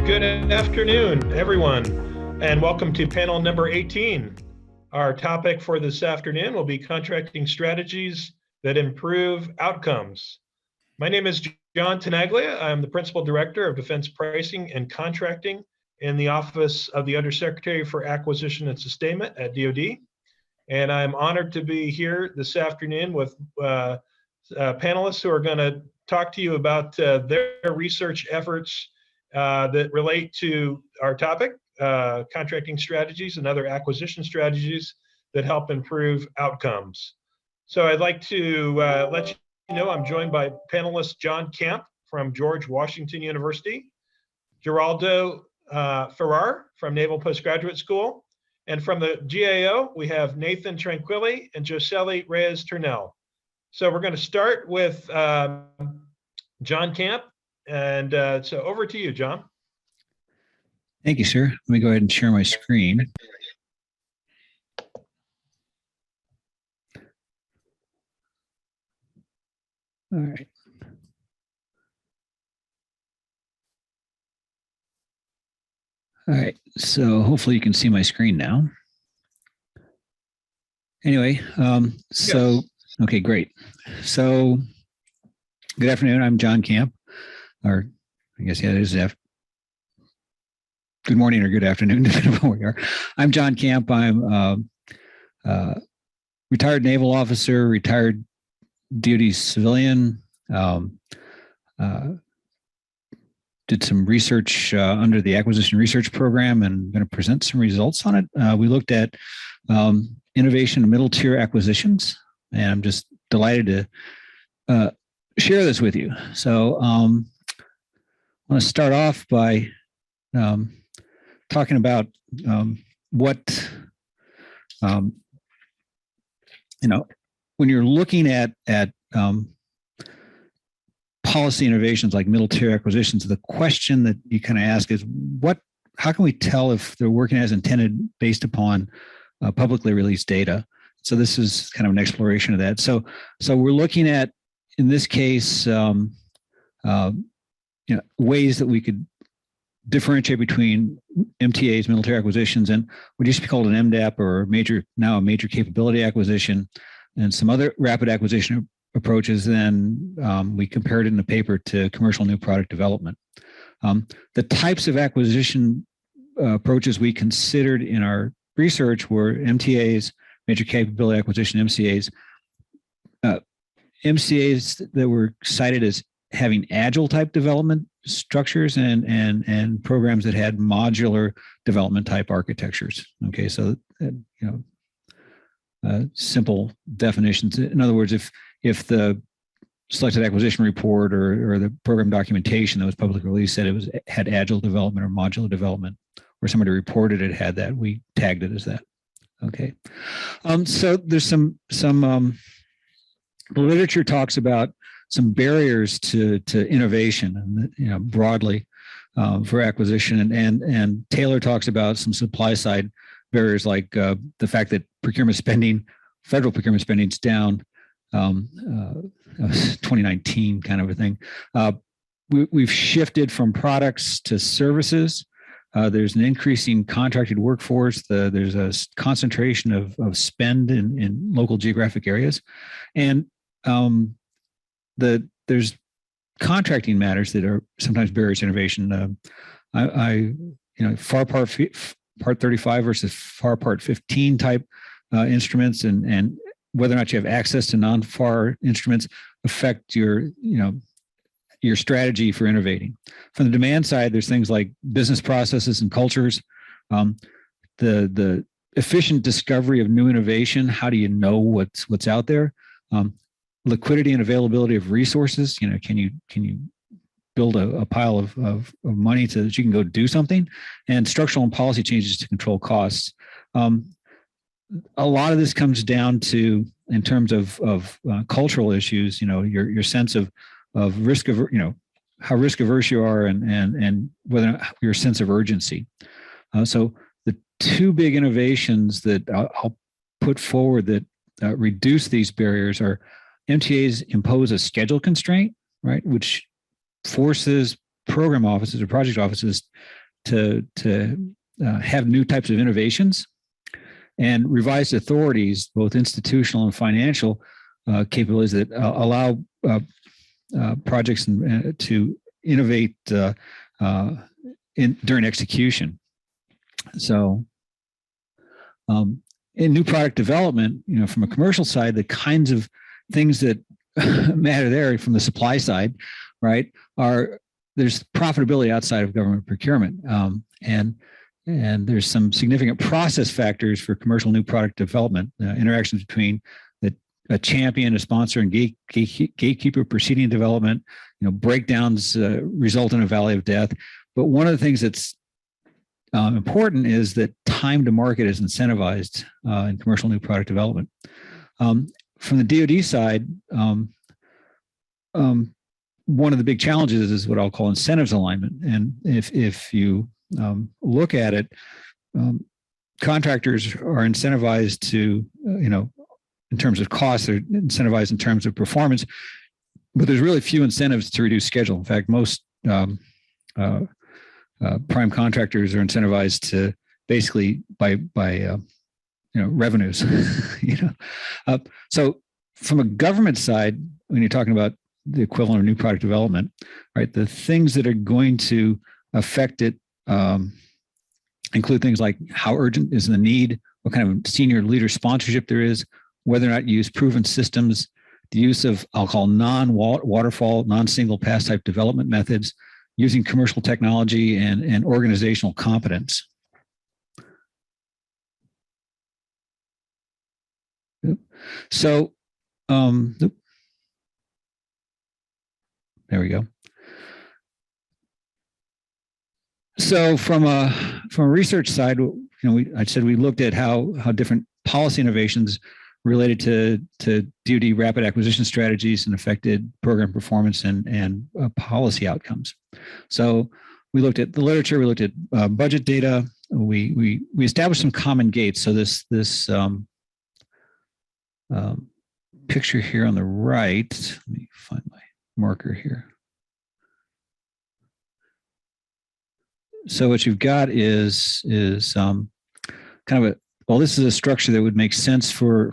Good afternoon, everyone, and welcome to panel number 18. Our topic for this afternoon will be contracting strategies that improve outcomes. My name is John Tenaglia. I'm the Principal Director of Defense Pricing and Contracting in the Office of the Undersecretary for Acquisition and Sustainment at DoD. And I'm honored to be here this afternoon with panelists who are going to talk to you about their research efforts that relate to our topic, contracting strategies and other acquisition strategies that help improve outcomes. So I'd like to let you know I'm joined by panelist John Kamp from George Washington University, Geraldo Ferrer from Naval Postgraduate School, and from the GAO, we have Nathan Tranquilli and Guisseli Reyes-Turnell. So we're going to start with John Kamp. And so over to you, John. Thank you, sir. Let me go ahead and share my screen. All right. All right, so hopefully you can see my screen now. Anyway, yes. Okay, great. So good afternoon, I'm John Kamp. Or I guess, yeah, it is good morning or good afternoon, depending on where you are. I'm John Kamp. I'm retired naval officer, retired DoD civilian. Did some research under the acquisition research program and going to present some results on it. We looked at innovation in middle tier acquisitions, and I'm just delighted to share this with you. So I want to start off by talking about what, when you're looking at policy innovations like middle tier acquisitions, the question that you kind of ask is, how can we tell if they're working as intended based upon publicly released data? So this is kind of an exploration of that. So we're looking at, in this case, ways that we could differentiate between MTAs, middle tier acquisitions, and what used to be called an MDAP, or now a major capability acquisition, and some other rapid acquisition approaches. Then we compared it in the paper to commercial new product development. The types of acquisition approaches we considered in our research were MTAs, major capability acquisition, MCAs. MCAs that were cited as having agile type development structures and programs that had modular development type architectures. Okay, so simple definitions. In other words, if the selected acquisition report or the program documentation that was publicly released said it had agile development or modular development, or somebody reported it had that, we tagged it as that. Okay, so there's some the literature talks about some barriers to innovation, and broadly for acquisition, and Taylor talks about some supply side barriers, like the fact that federal procurement spending is down. 2019 kind of a thing. We've shifted from products to services. There's an increasing contracted workforce. There's a concentration of spend in local geographic areas, and there's contracting matters that are sometimes barriers to innovation. FAR Part 35 versus FAR Part 15 type instruments, and whether or not you have access to non-FAR instruments affect your strategy for innovating. From the demand side, there's things like business processes and cultures, the efficient discovery of new innovation. How do you know what's out there? Liquidity and availability of resources. Can you build a pile of money so that you can go do something? And structural and policy changes to control costs. A lot of this comes down to, in terms of cultural issues, your sense of risk, how risk averse you are, and whether or not your sense of urgency. So the two big innovations that I'll put forward that reduce these barriers are MTAs impose a schedule constraint, right, which forces program offices or project offices to have new types of innovations, and revised authorities, both institutional and financial capabilities that allow projects to innovate during execution. So in new product development, from a commercial side, the kinds of things that matter there from the supply side, right, there's profitability outside of government procurement. And there's some significant process factors for commercial new product development, interactions between a champion, a sponsor, and gatekeeper proceeding development. Breakdowns result in a valley of death. But one of the things that's important is that time to market is incentivized in commercial new product development. From the DoD side, one of the big challenges is what I'll call incentives alignment. And if you look at it, contractors are incentivized to, in terms of costs, they're incentivized in terms of performance, but there's really few incentives to reduce schedule. In fact, most prime contractors are incentivized to basically by revenues. So from a government side, when you're talking about the equivalent of new product development, right, the things that are going to affect it include things like how urgent is the need, what kind of senior leader sponsorship there is, whether or not you use proven systems, the use of, I'll call, non-waterfall, non-single pass type development methods, using commercial technology and organizational competence. So, there we go. So from a research side, I said we looked at how different policy innovations related to DoD rapid acquisition strategies and affected program performance and policy outcomes. So we looked at the literature, we looked at budget data, we established some common gates. So this picture here on the right, let me find my marker here. So what you've got is kind of this is a structure that would make sense for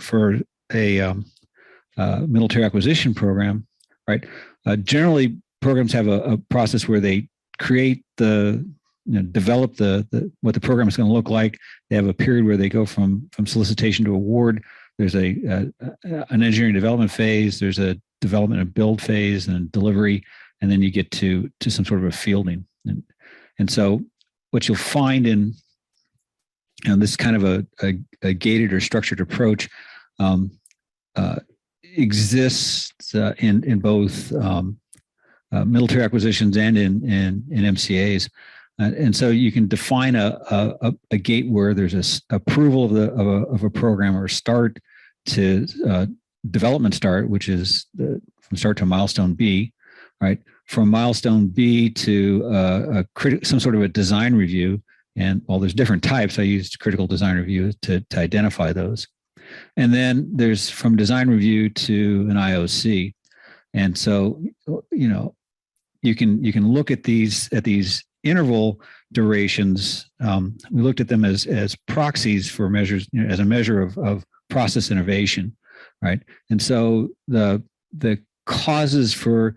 a military acquisition program, right? Generally, programs have a process where they create develop what the program is going to look like. They have a period where they go from solicitation to award. There's an engineering development phase. There's a development and build phase and delivery, and then you get to some sort of a fielding. And so what you'll find in this kind of a gated or structured approach exists in both military acquisitions and in MCAs. And so you can define a gate where there's a approval of a program or start to development start, which is from start to milestone B, right? From milestone B to some sort of a design review. And there's different types. I used critical design review to identify those. And then there's from design review to an IOC. And so, you can look at these interval durations. We looked at them as proxies for measures, as a measure of process innovation, right? And so the causes for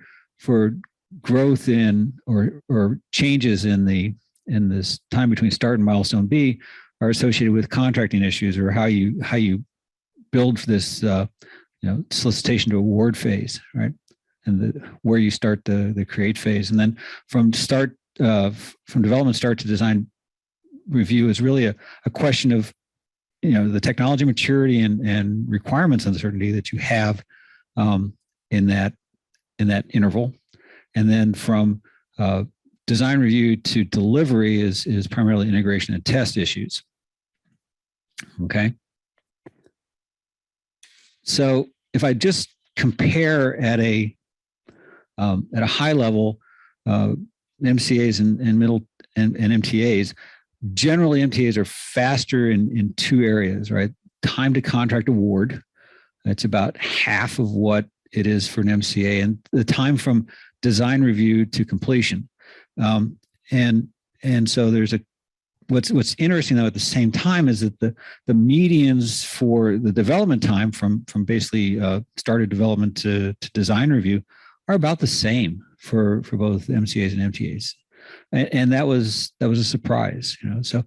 growth in or changes in this time between start and milestone B are associated with contracting issues or how you build this solicitation to award phase, right? And where you start the create phase, and then from development start to design review is really a question of the technology maturity and requirements uncertainty that you have in that interval, and then from design review to delivery is primarily integration and test issues. Okay. So if I just compare at a high level, MCAs and middle and MTAs, generally MTAs are faster in two areas, right? Time to contract award. It's about half of what it is for an MCA, and the time from design review to completion. And so there's what's interesting though at the same time is that the medians for the development time from basically started development to design review are about the same for both MCAs and MTAs, and that was a surprise, So,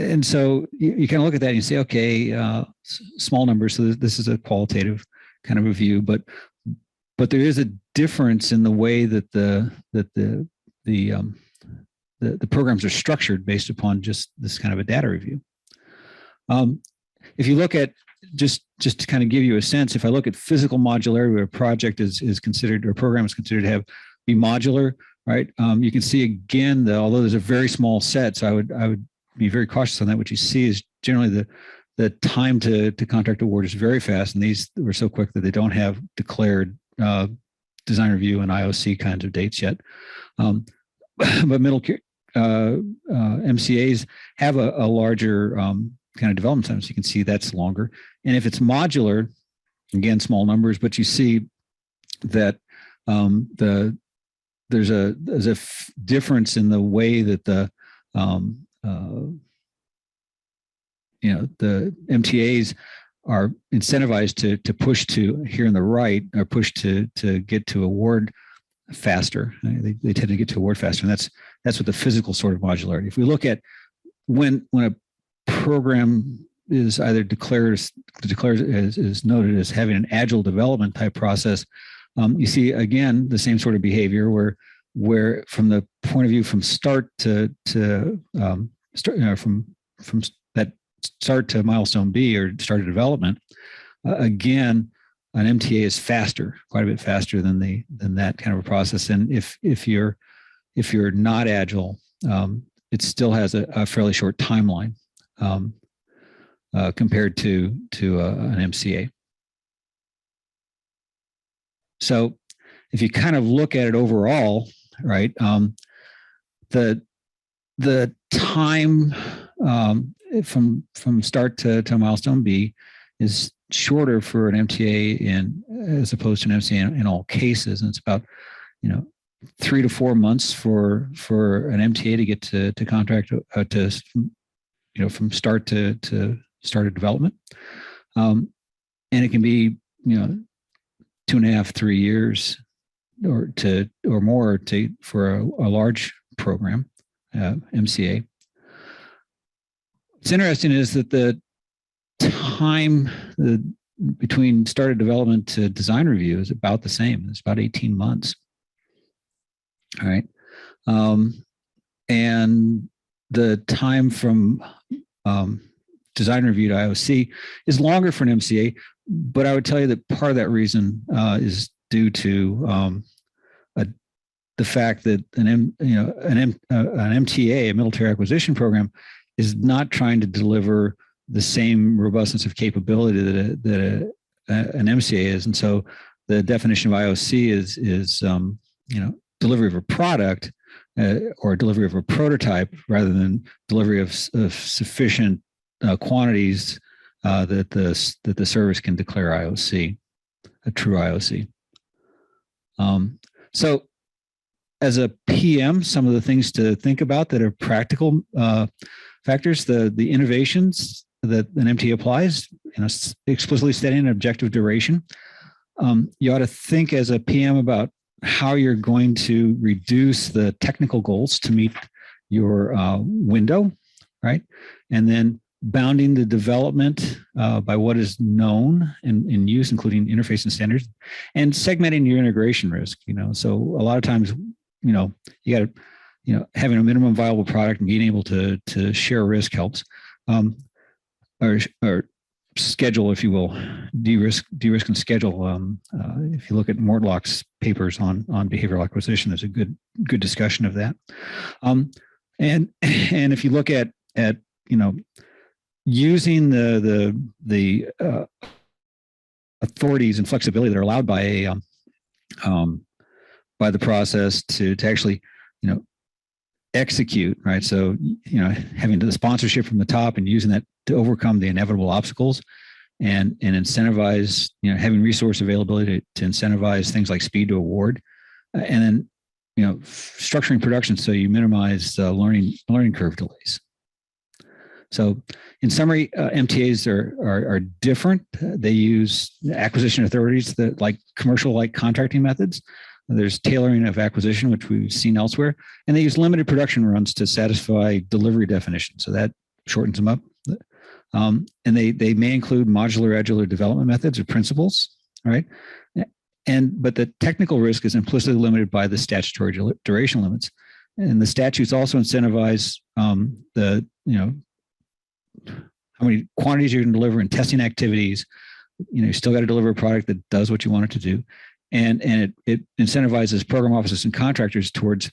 and so you kind of look at that and you say, okay, small numbers. So this is a qualitative kind of review, but there is a difference in the way that the programs are structured based upon just this kind of a data review. If you look at just to kind of give you a sense, if I look at physical modularity, where a project is considered, or a program is considered to be modular, right? You can see again that although there's a very small set, so I would be very cautious on that. What you see is generally the time to contract award is very fast, and these were so quick that they don't have declared design review and IOC kinds of dates yet. But middle MCAs have a larger kind of development time, so you can see that's longer. And if it's modular, again, small numbers, but you see that there's a difference in the way that the MTAs are incentivized to push to here in the right, or push to get to award faster. They tend to get to award faster, and that's what the physical sort of modularity. If we look at when a program is either declared as noted as having an agile development type process, you see again the same sort of behavior where from the point of view from start to start, from that start to milestone B, or start of development, again, an MTA is faster, quite a bit faster than that kind of a process. And if you're not agile, it still has a fairly short timeline compared to an MCA. So if you kind of look at it overall, right, the time from start to milestone B is shorter for an MTA as opposed to an MCA in all cases, and it's about 3 to 4 months for an MTA to get to contract from start to start of development, and it can be 2.5, 3 years or more for a large program, MCA. What's interesting is that the time between start of development to design review is about the same. It's about 18 months. All right. And the time from design review to IOC is longer for an MCA, but I would tell you that part of that reason is due to the fact that an MTA, a military acquisition program, is not trying to deliver the same robustness of capability that an MCA is, and so the definition of IOC is delivery of a product or delivery of a prototype rather than delivery of sufficient quantities that the service can declare IOC, a true IOC. So as a PM, some of the things to think about that are practical factors, the innovations that an MTA applies, explicitly setting an objective duration. You ought to think as a PM about how you're going to reduce the technical goals to meet your window, right? And then bounding the development by what is known and in use, including interface and standards, and segmenting your integration risk. So a lot of times, you got to, having a minimum viable product and being able to share risk helps, or schedule, if you will, de-risk and schedule. If you look at Mortlock's papers on behavioral acquisition, there's a good discussion of that. And if you look at using the authorities and flexibility that are allowed by the process to actually execute, right? So having the sponsorship from the top and using that to overcome the inevitable obstacles, and incentivize having resource availability to incentivize things like speed to award, and then structuring production so you minimize learning curve delays. So in summary, MTAs are different. They use acquisition authorities that like commercial like contracting methods. There's tailoring of acquisition, which we've seen elsewhere, and they use limited production runs to satisfy delivery definitions. So that shortens them up. And they may include modular agile development methods or principles, right? But the technical risk is implicitly limited by the statutory duration limits, and the statutes also incentivize how many quantities you can deliver in testing activities. You still got to deliver a product that does what you want it to do, and it incentivizes program officers and contractors towards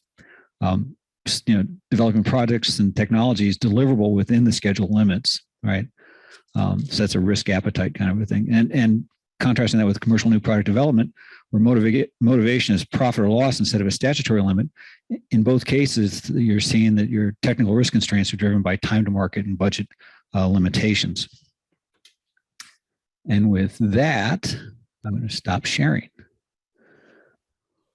developing projects and technologies deliverable within the schedule limits, right? So that's a risk appetite kind of a thing, and contrasting that with commercial new product development, where motivation is profit or loss instead of a statutory limit. In both cases, you're seeing that your technical risk constraints are driven by time to market and budget limitations. And with that, I'm going to stop sharing.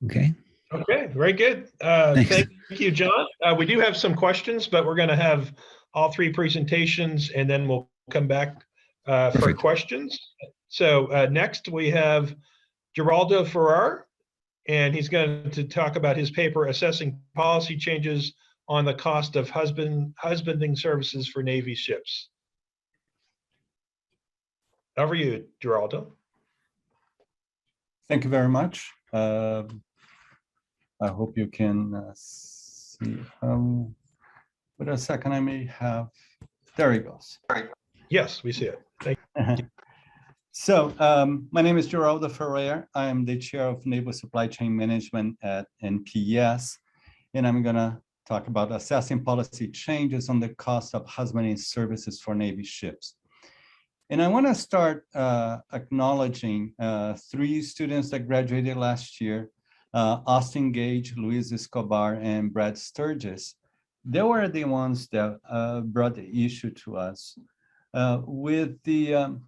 Okay. Okay, very good. Thank you, John. We do have some questions, but we're going to have all three presentations, and then we'll come back for questions. So next we have Geraldo Ferrer, and he's going to talk about his paper, Assessing Policy Changes on the Cost of Husbanding Services for Navy Ships. Over to you, Geraldo. Thank you very much. I hope you can see. Wait a second, I may have, there it goes. Yes, we see it. Thank you. So my name is Geraldo Ferrer. I am the chair of Naval Supply Chain Management at NPS, and I'm gonna talk about assessing policy changes on the cost of husbanding services for Navy ships. And I wanna start acknowledging three students that graduated last year, Austin Gage, Luis Escobar, and Brad Sturgis. They were the ones that brought the issue to us with the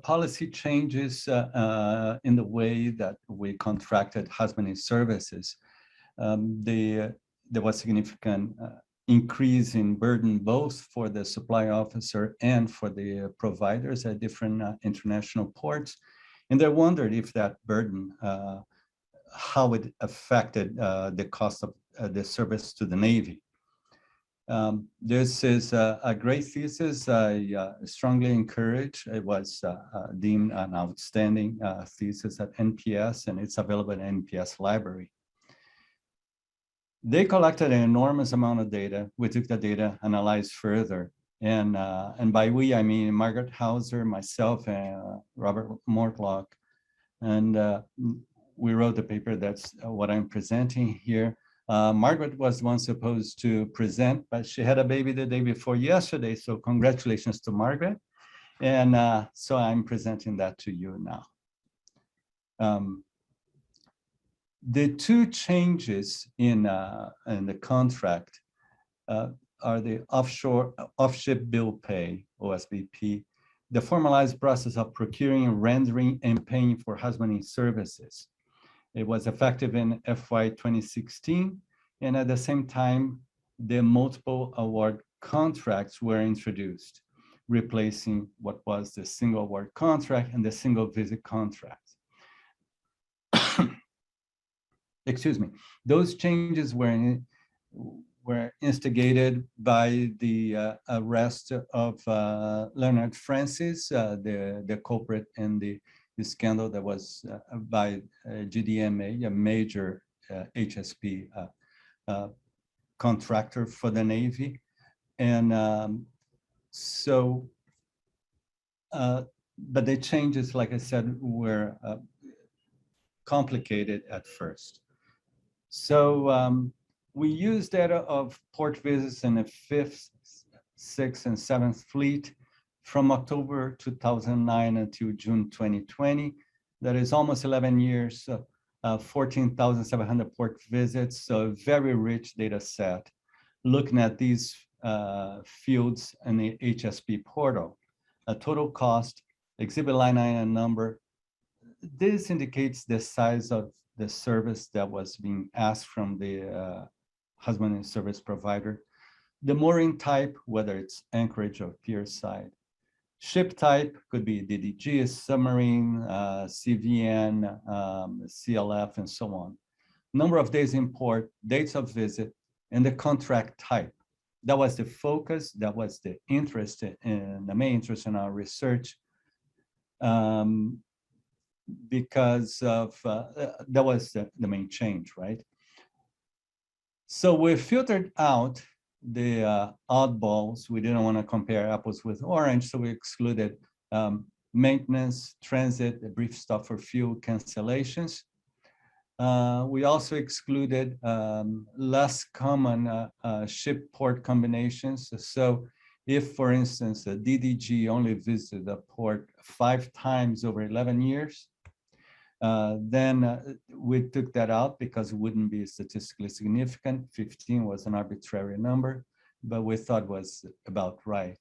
policy changes in the way that we contracted husbanding services. There was significant increase in burden both for the supply officer and for the providers at different international ports. And they wondered if that burden, how it affected the cost of the service to the Navy. This is a great thesis. I strongly encourage. It was deemed an outstanding thesis at NPS, and it's available at NPS library. They collected an enormous amount of data. We took the data, analyzed further, and by we, I mean Margaret Hauser, myself, and Robert Mortlock, and we wrote the paper. That's what I'm presenting here. Margaret was once supposed to present, but she had a baby the day before yesterday, so congratulations to Margaret. And so I'm presenting that to you now. The two changes in the contract are the off-ship bill pay, OSBP, the formalized process of procuring, rendering, and paying for husbanding services. It was effective in FY 2016, and at the same time, the multiple award contracts were introduced, replacing what was the single award contract and the single visit contract. Excuse me. Those changes were instigated by the arrest of Leonard Francis, the culprit in the scandal that was by GDMA, a major HSP contractor for the Navy. And but the changes, like I said, were complicated at first. So we used data of port visits in the 5th, 6th, and 7th Fleet from October 2009 until June 2020. That is almost 11 years, 14,700 port visits, so a very rich data set. Looking at these fields in the HSP portal, a total cost, exhibit line item number. This indicates the size of the service that was being asked from the husband and service provider. The mooring type, whether it's anchorage or pier side. Ship type could be DDG, submarine, CVN, CLF, and so on. Number of days in port, dates of visit, and the contract type. That was the focus, that was the interest in the main interest in our research, because of that was the main change, right? So we filtered out the oddballs. We didn't want to compare apples with orange, so we excluded maintenance, transit, a brief stop for fuel, cancellations. We also excluded less common ship-port combinations. So if, for instance, a DDG only visited a port 5 times over 11 years, then we took that out because it wouldn't be statistically significant. 15 was an arbitrary number, but we thought was about right.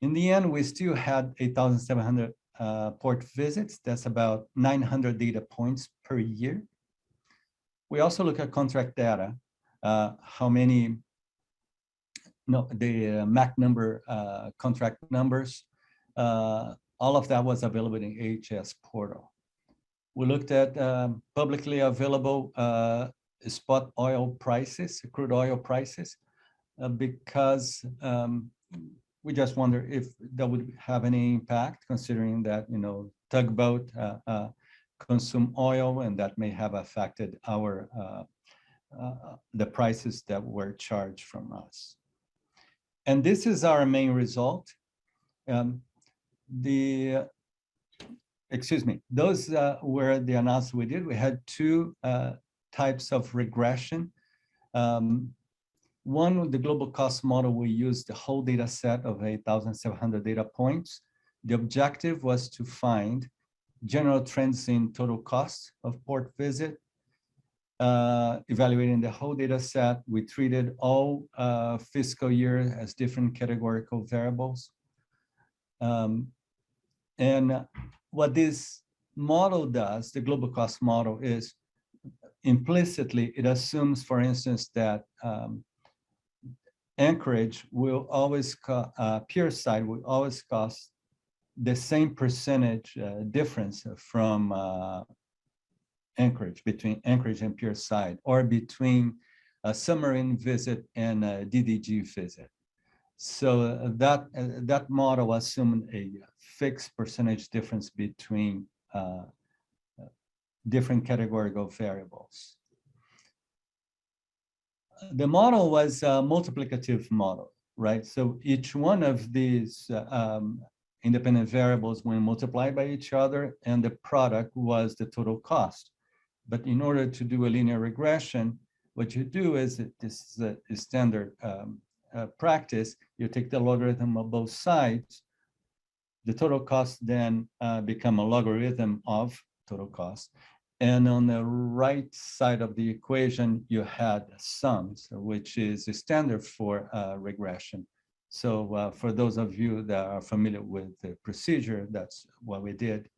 In the end, we still had 8,700 port visits. That's about 900 data points per year. We also look at contract data, how many, the MAC number, contract numbers. All of that was available in AHS portal. We looked at publicly available spot oil prices, crude oil prices, because we just wonder if that would have any impact, considering that, tugboat consume oil, and that may have affected our the prices that were charged from us. And this is our main result. Those were the analysis we did. We had 2 types of regression. One, the global cost model, we used the whole data set of 8,700 data points. The objective was to find general trends in total cost of port visit. Evaluating the whole data set, we treated all fiscal year as different categorical variables. And what this model does, the global cost model, is implicitly, it assumes, for instance, that anchorage will always, pier side will always cost the same percentage difference from anchorage, between anchorage and pier side, or between a submarine visit and a DDG visit. So that model assumed a fixed percentage difference between different categorical variables. The model was a multiplicative model, right? So each one of these independent variables when multiplied by each other, and the product was the total cost. But in order to do a linear regression, what you do is, this is a standard practice, you take the logarithm of both sides, the total cost then become a logarithm of total cost. And on the right side of the equation, you had sums, which is a standard for regression. So for those of you that are familiar with the procedure, that's what we did.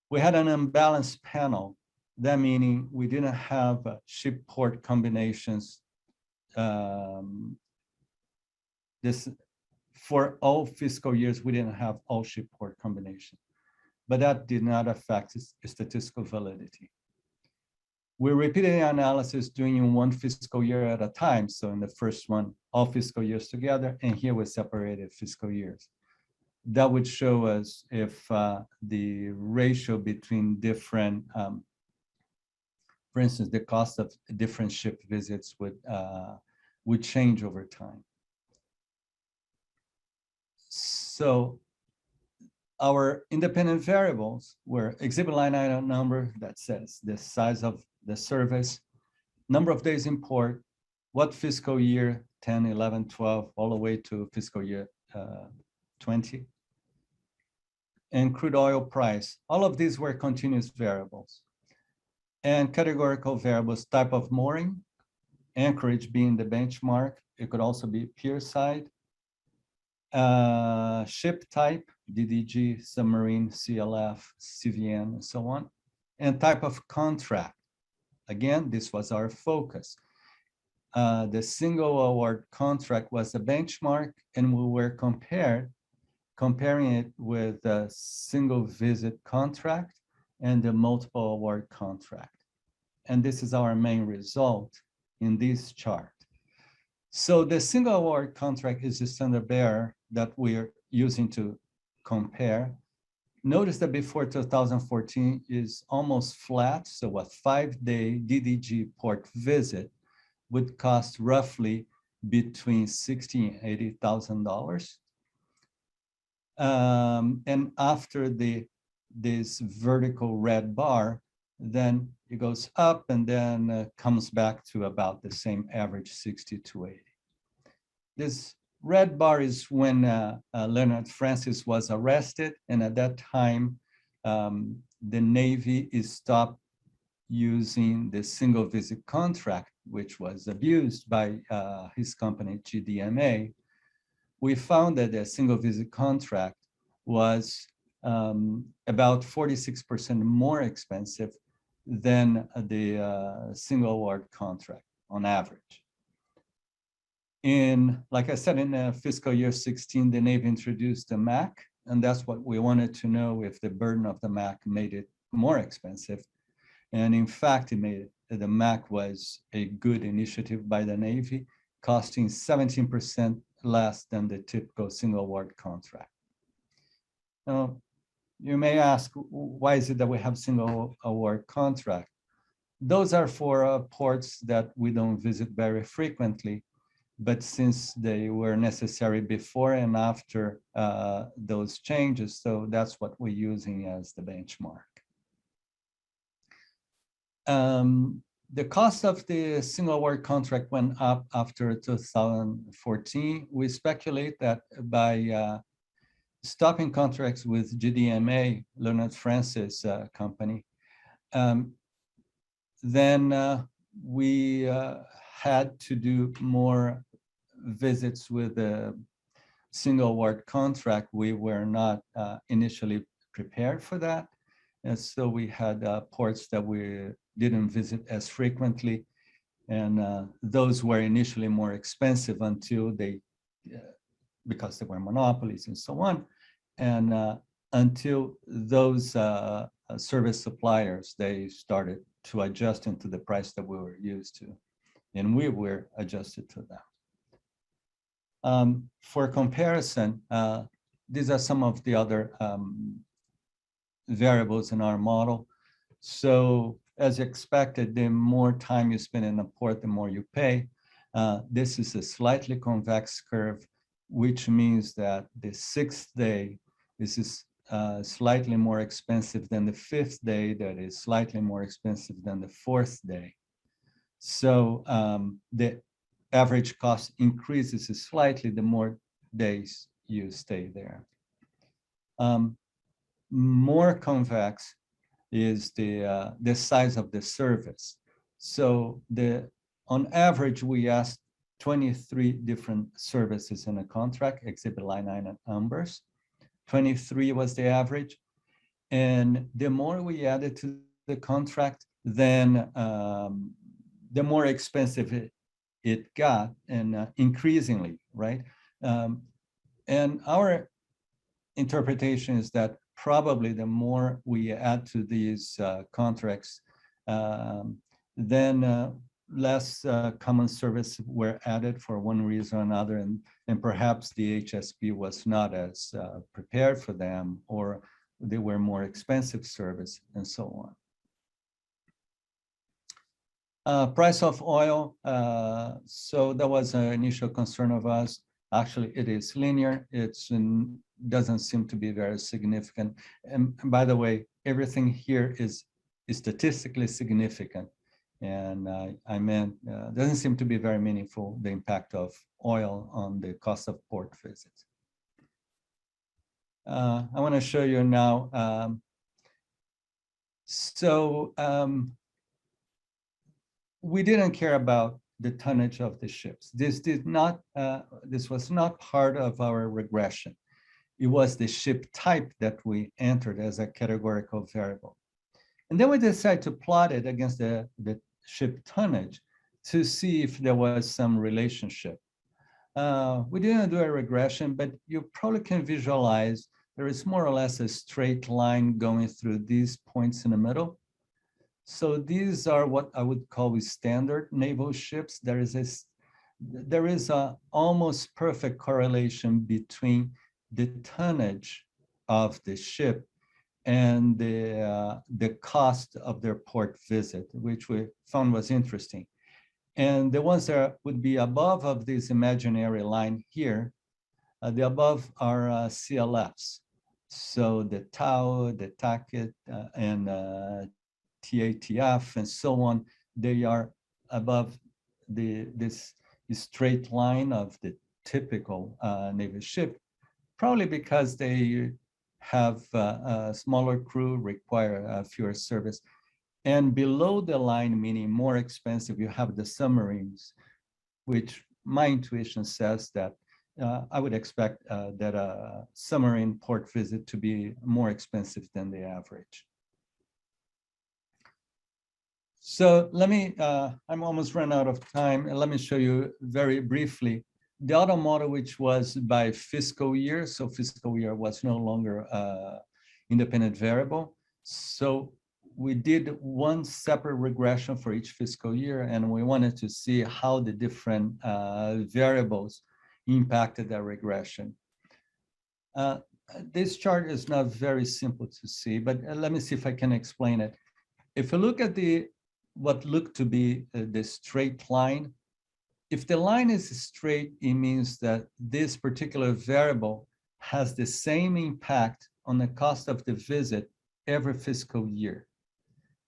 We had an unbalanced panel, that meaning we didn't have ship-port combinations. This, for all fiscal years, we didn't have all ship-port combinations, but that did not affect statistical validity. We repeated the analysis doing in one fiscal year at a time. So in the first one, all fiscal years together, and here we separated fiscal years. That would show us if the ratio between different, for instance, the cost of different ship visits would change over time. So our independent variables were exhibit line item number, that says the size of the service, number of days in port, what fiscal year, 10, 11, 12, all the way to fiscal year 20, and crude oil price. All of these were continuous variables. And categorical variables, type of mooring, anchorage being the benchmark. It could also be pier side. Ship type, DDG, submarine, CLF, CVN, and so on. and type of contract. Again, this was our focus. The single award contract was a benchmark, and we were comparing it with a single visit contract and the multiple award contract. And this is our main result in this chart. So the single award contract is the standard bearer that we're using to compare. Notice that before 2014 is almost flat. So a 5-day DDG port visit would cost roughly between $60,000 and $80,000. And after this vertical red bar, then it goes up and then comes back to about the same average, 60 to 80. This red bar is when Leonard Francis was arrested, and at that time, the Navy stopped using the single visit contract, which was abused by his company, GDMA. We found that the single visit contract was about 46% more expensive than the single award contract on average. Like I said, in fiscal year 16, the Navy introduced the MAC, and that's what we wanted to know, if the burden of the MAC made it more expensive. And in fact, the MAC was a good initiative by the Navy, costing 17% less than the typical single award contract. Now, you may ask, why is it that we have single award contract? Those are for ports that we don't visit very frequently, but since they were necessary before and after those changes, so that's what we're using as the benchmark. The cost of the single award contract went up after 2014. We speculate that by stopping contracts with GDMA, Leonard Francis company, then we had to do more visits with a single award contract. We were not initially prepared for that. And so we had ports that we didn't visit as frequently. And those were initially more expensive until because they were monopolies and so on. And until those service suppliers, they started to adjust into the price that we were used to. And we were adjusted to them. For comparison, these are some of the other variables in our model. So as expected, the more time you spend in a port, the more you pay. This is a slightly convex curve, which means that the 6th day, this is slightly more expensive than the 5th day, that is slightly more expensive than the 4th day. So the average cost increases slightly the more days you stay there. More convex is the size of the service. So on average, we asked 23 different services in a contract, exhibit line 9 and numbers. 23 was the average. And the more we added to the contract, then the more expensive it got, and increasingly, right? And our interpretation is that probably the more we add to these contracts, then less common service were added for one reason or another, and perhaps the HSP was not as prepared for them, or they were more expensive service, and so on. Price of oil, so that was an initial concern of us. Actually, it is linear. It doesn't seem to be very significant. And by the way, everything here is statistically significant. And I meant, doesn't seem to be very meaningful, the impact of oil on the cost of port visits. I want to show you now. We didn't care about the tonnage of the ships. This was not part of our regression. It was the ship type that we entered as a categorical variable. And then we decided to plot it against the ship tonnage to see if there was some relationship. We didn't do a regression, but you probably can visualize there is more or less a straight line going through these points in the middle. So these are what I would call standard naval ships. There is a almost perfect correlation between the tonnage of the ship and the cost of their port visit, which we found was interesting. And the ones that would be above of this imaginary line here, the above are CLFs. So the TAU, the TACIT, and TATF, and so on, they are above this straight line of the typical Navy ship, probably because they have a smaller crew, require fewer service. And below the line, meaning more expensive, you have the submarines, which my intuition says that I would expect that a submarine port visit to be more expensive than the average. So let me, I'm almost run out of time, and let me show you very briefly the other model, which was by fiscal year. So fiscal year was no longer independent variable. So we did one separate regression for each fiscal year, and we wanted to see how the different variables impacted that regression. This chart is not very simple to see, but let me see if I can explain it. If you look at what looked to be the straight line, if the line is straight, it means that this particular variable has the same impact on the cost of the visit every fiscal year.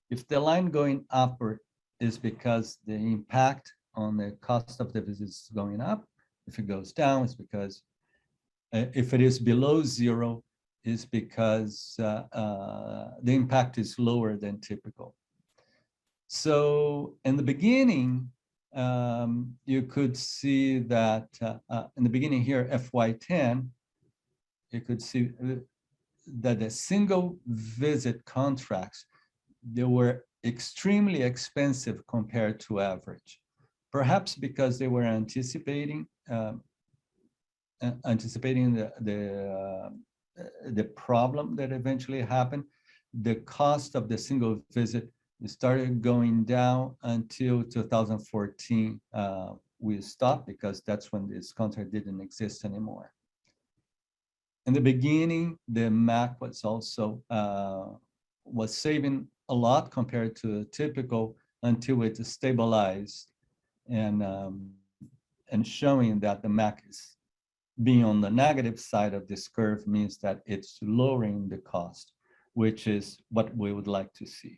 If the line going upward is because the impact on the cost of the visit is going up. If it goes down, it's because if it is below zero, it's because the impact is lower than typical. So in the beginning, you could see that in the beginning here, FY10, you could see that the single visit contracts, they were extremely expensive compared to average, perhaps because they were anticipating the problem that eventually happened. The cost of the single visit started going down until 2014. We stopped because that's when this contract didn't exist anymore. In the beginning, the MAC was also was saving a lot compared to typical until it stabilized and showing that the MAC is being on the negative side of this curve means that it's lowering the cost, which is what we would like to see.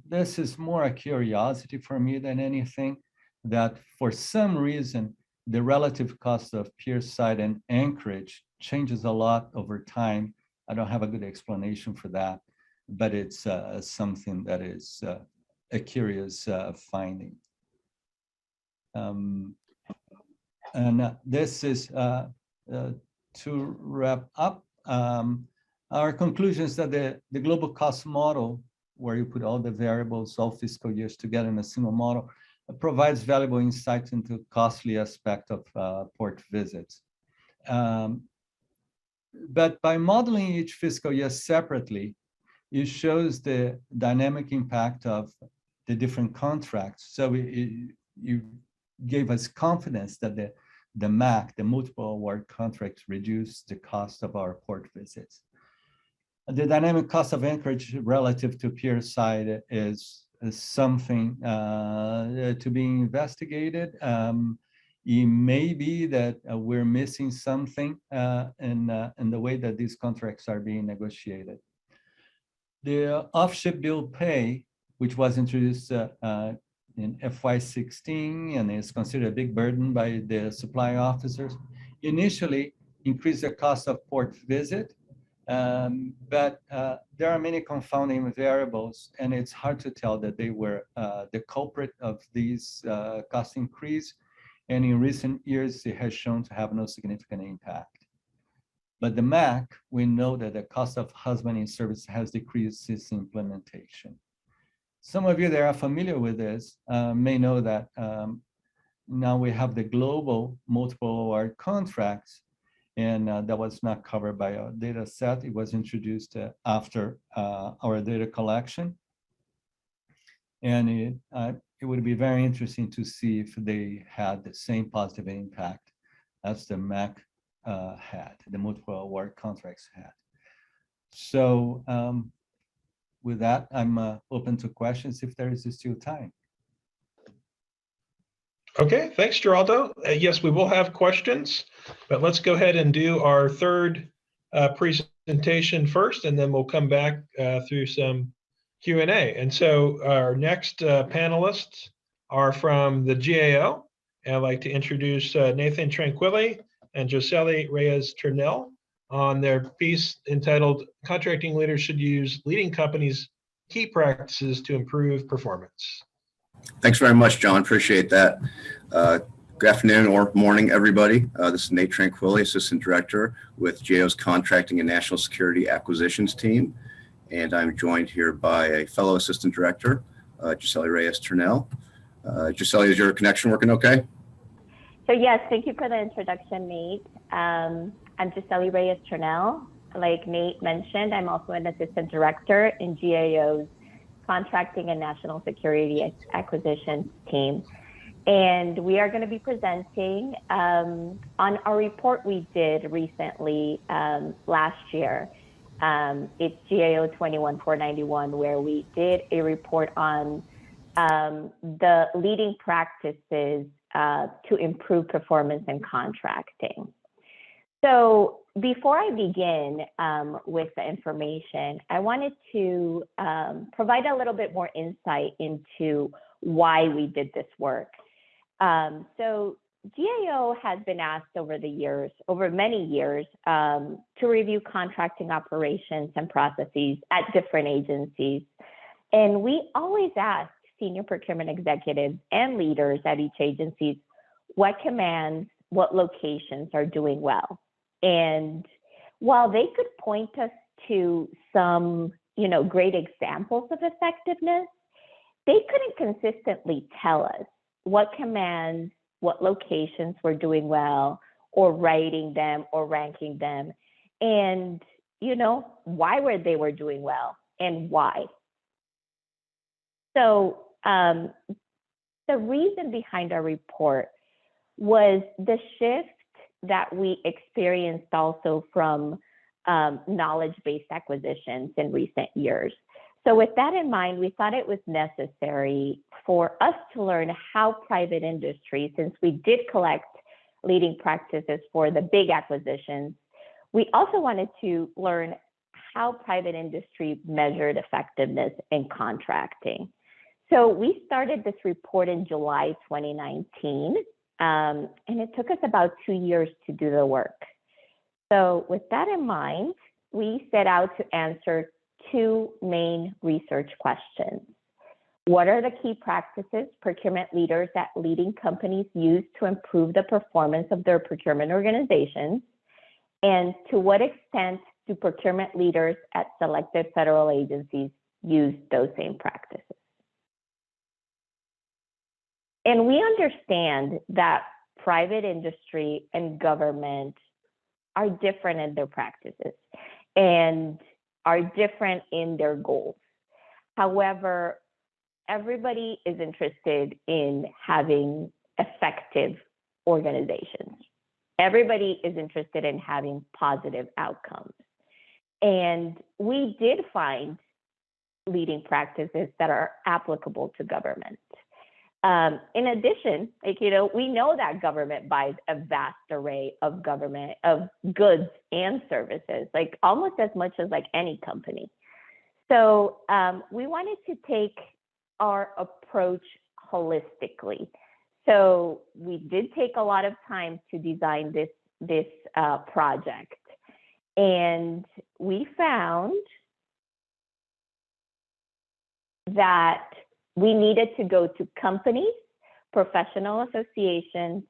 This is more a curiosity for me than anything, that for some reason, the relative cost of pier side and anchorage changes a lot over time. I don't have a good explanation for that, but it's something that is a curious finding. And this is to wrap up. Our conclusion is that the global cost model, where you put all the variables, all fiscal years together in a single model, provides valuable insights into costly aspect of port visits. But by modeling each fiscal year separately, it shows the dynamic impact of the different contracts. So you gave us confidence that the MAC, the multiple award contracts, reduce the cost of our port visits. The dynamic cost of anchorage relative to pier side is something to be investigated. It may be that we're missing something in the way that these contracts are being negotiated. The off-ship bill pay, which was introduced in FY16 and is considered a big burden by the supply officers, initially increased the cost of port visit, but there are many confounding variables, and it's hard to tell that they were the culprit of these cost increase. And in recent years, it has shown to have no significant impact. But the MAC, we know that the cost of husbanding service has decreased since implementation. Some of you that are familiar with this may know that now we have the global multiple award contracts, and that was not covered by our data set. It was introduced after our data collection. And it would be very interesting to see if they had the same positive impact as the MAC had, the multiple award contracts had. So with that, I'm open to questions if there is still time. Okay, thanks, Geraldo. Yes, we will have questions, but let's go ahead and do our third presentation first, and then we'll come back through some Q&A. And so our next panelists are from the GAO, and I'd like to introduce Nathan Tranquilli and Guisseli Reyes-Turnell on their piece entitled Contracting Leaders Should Use Leading Companies' Key Practices to Improve Performance. Thanks very much, John. Appreciate that. Good afternoon or morning, everybody. This is Nate Tranquilli, Assistant Director with GAO's Contracting and National Security Acquisitions team. And I'm joined here by a fellow Assistant Director, Guisseli Reyes-Turnell. Guisseli, is your connection working okay? So yes, thank you for the introduction, Nate. I'm Guisseli Reyes-Turnell. Like Nate mentioned, I'm also an Assistant Director in GAO's Contracting and National Security Acquisitions team. And we are going to be presenting on a report we did recently last year. It's GAO 21491, where we did a report on the leading practices to improve performance in contracting. So before I begin with the information, I wanted to provide a little bit more insight into why we did this work. So GAO has been asked over many years, to review contracting operations and processes at different agencies. And we always ask senior procurement executives and leaders at each agency what commands, what locations are doing well. And while they could point us to some, great examples of effectiveness, they couldn't consistently tell us what commands, what locations were doing well, or rating them or ranking them, and, why they were doing well and why. So the reason behind our report was the shift that we experienced also from knowledge-based acquisitions in recent years. So with that in mind, we thought it was necessary for us to learn how private industry, since we did collect leading practices for the big acquisitions, we also wanted to learn how private industry measured effectiveness in contracting. So we started this report in July 2019. And it took us about 2 years to do the work. So with that in mind, we set out to answer two main research questions. What are the key practices procurement leaders at leading companies use to improve the performance of their procurement organizations? And to what extent do procurement leaders at selected federal agencies use those same practices? And we understand that private industry and government are different in their practices and are different in their goals. However, everybody is interested in having effective organizations. Everybody is interested in having positive outcomes. And we did find leading practices that are applicable to government. In addition, we know that government buys a vast array of goods and services, almost as much as any company. So we wanted to take our approach holistically. So we did take a lot of time to design this project, and we found that we needed to go to companies, professional associations,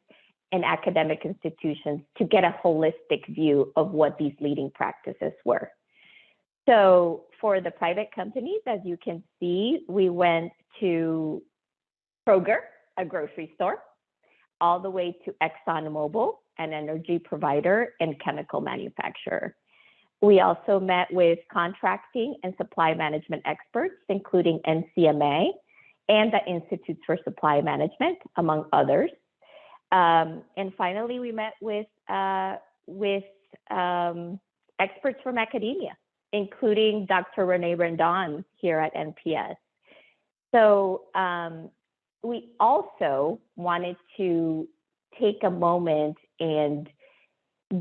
and academic institutions to get a holistic view of what these leading practices were. So for the private companies, as you can see, we went to Kroger, a grocery store, all the way to ExxonMobil, an energy provider and chemical manufacturer. We also met with contracting and supply management experts, including NCMA and the Institutes for Supply Management, among others. And finally, we met with experts from academia, including Dr. Renee Rendon here at NPS. So we also wanted to take a moment and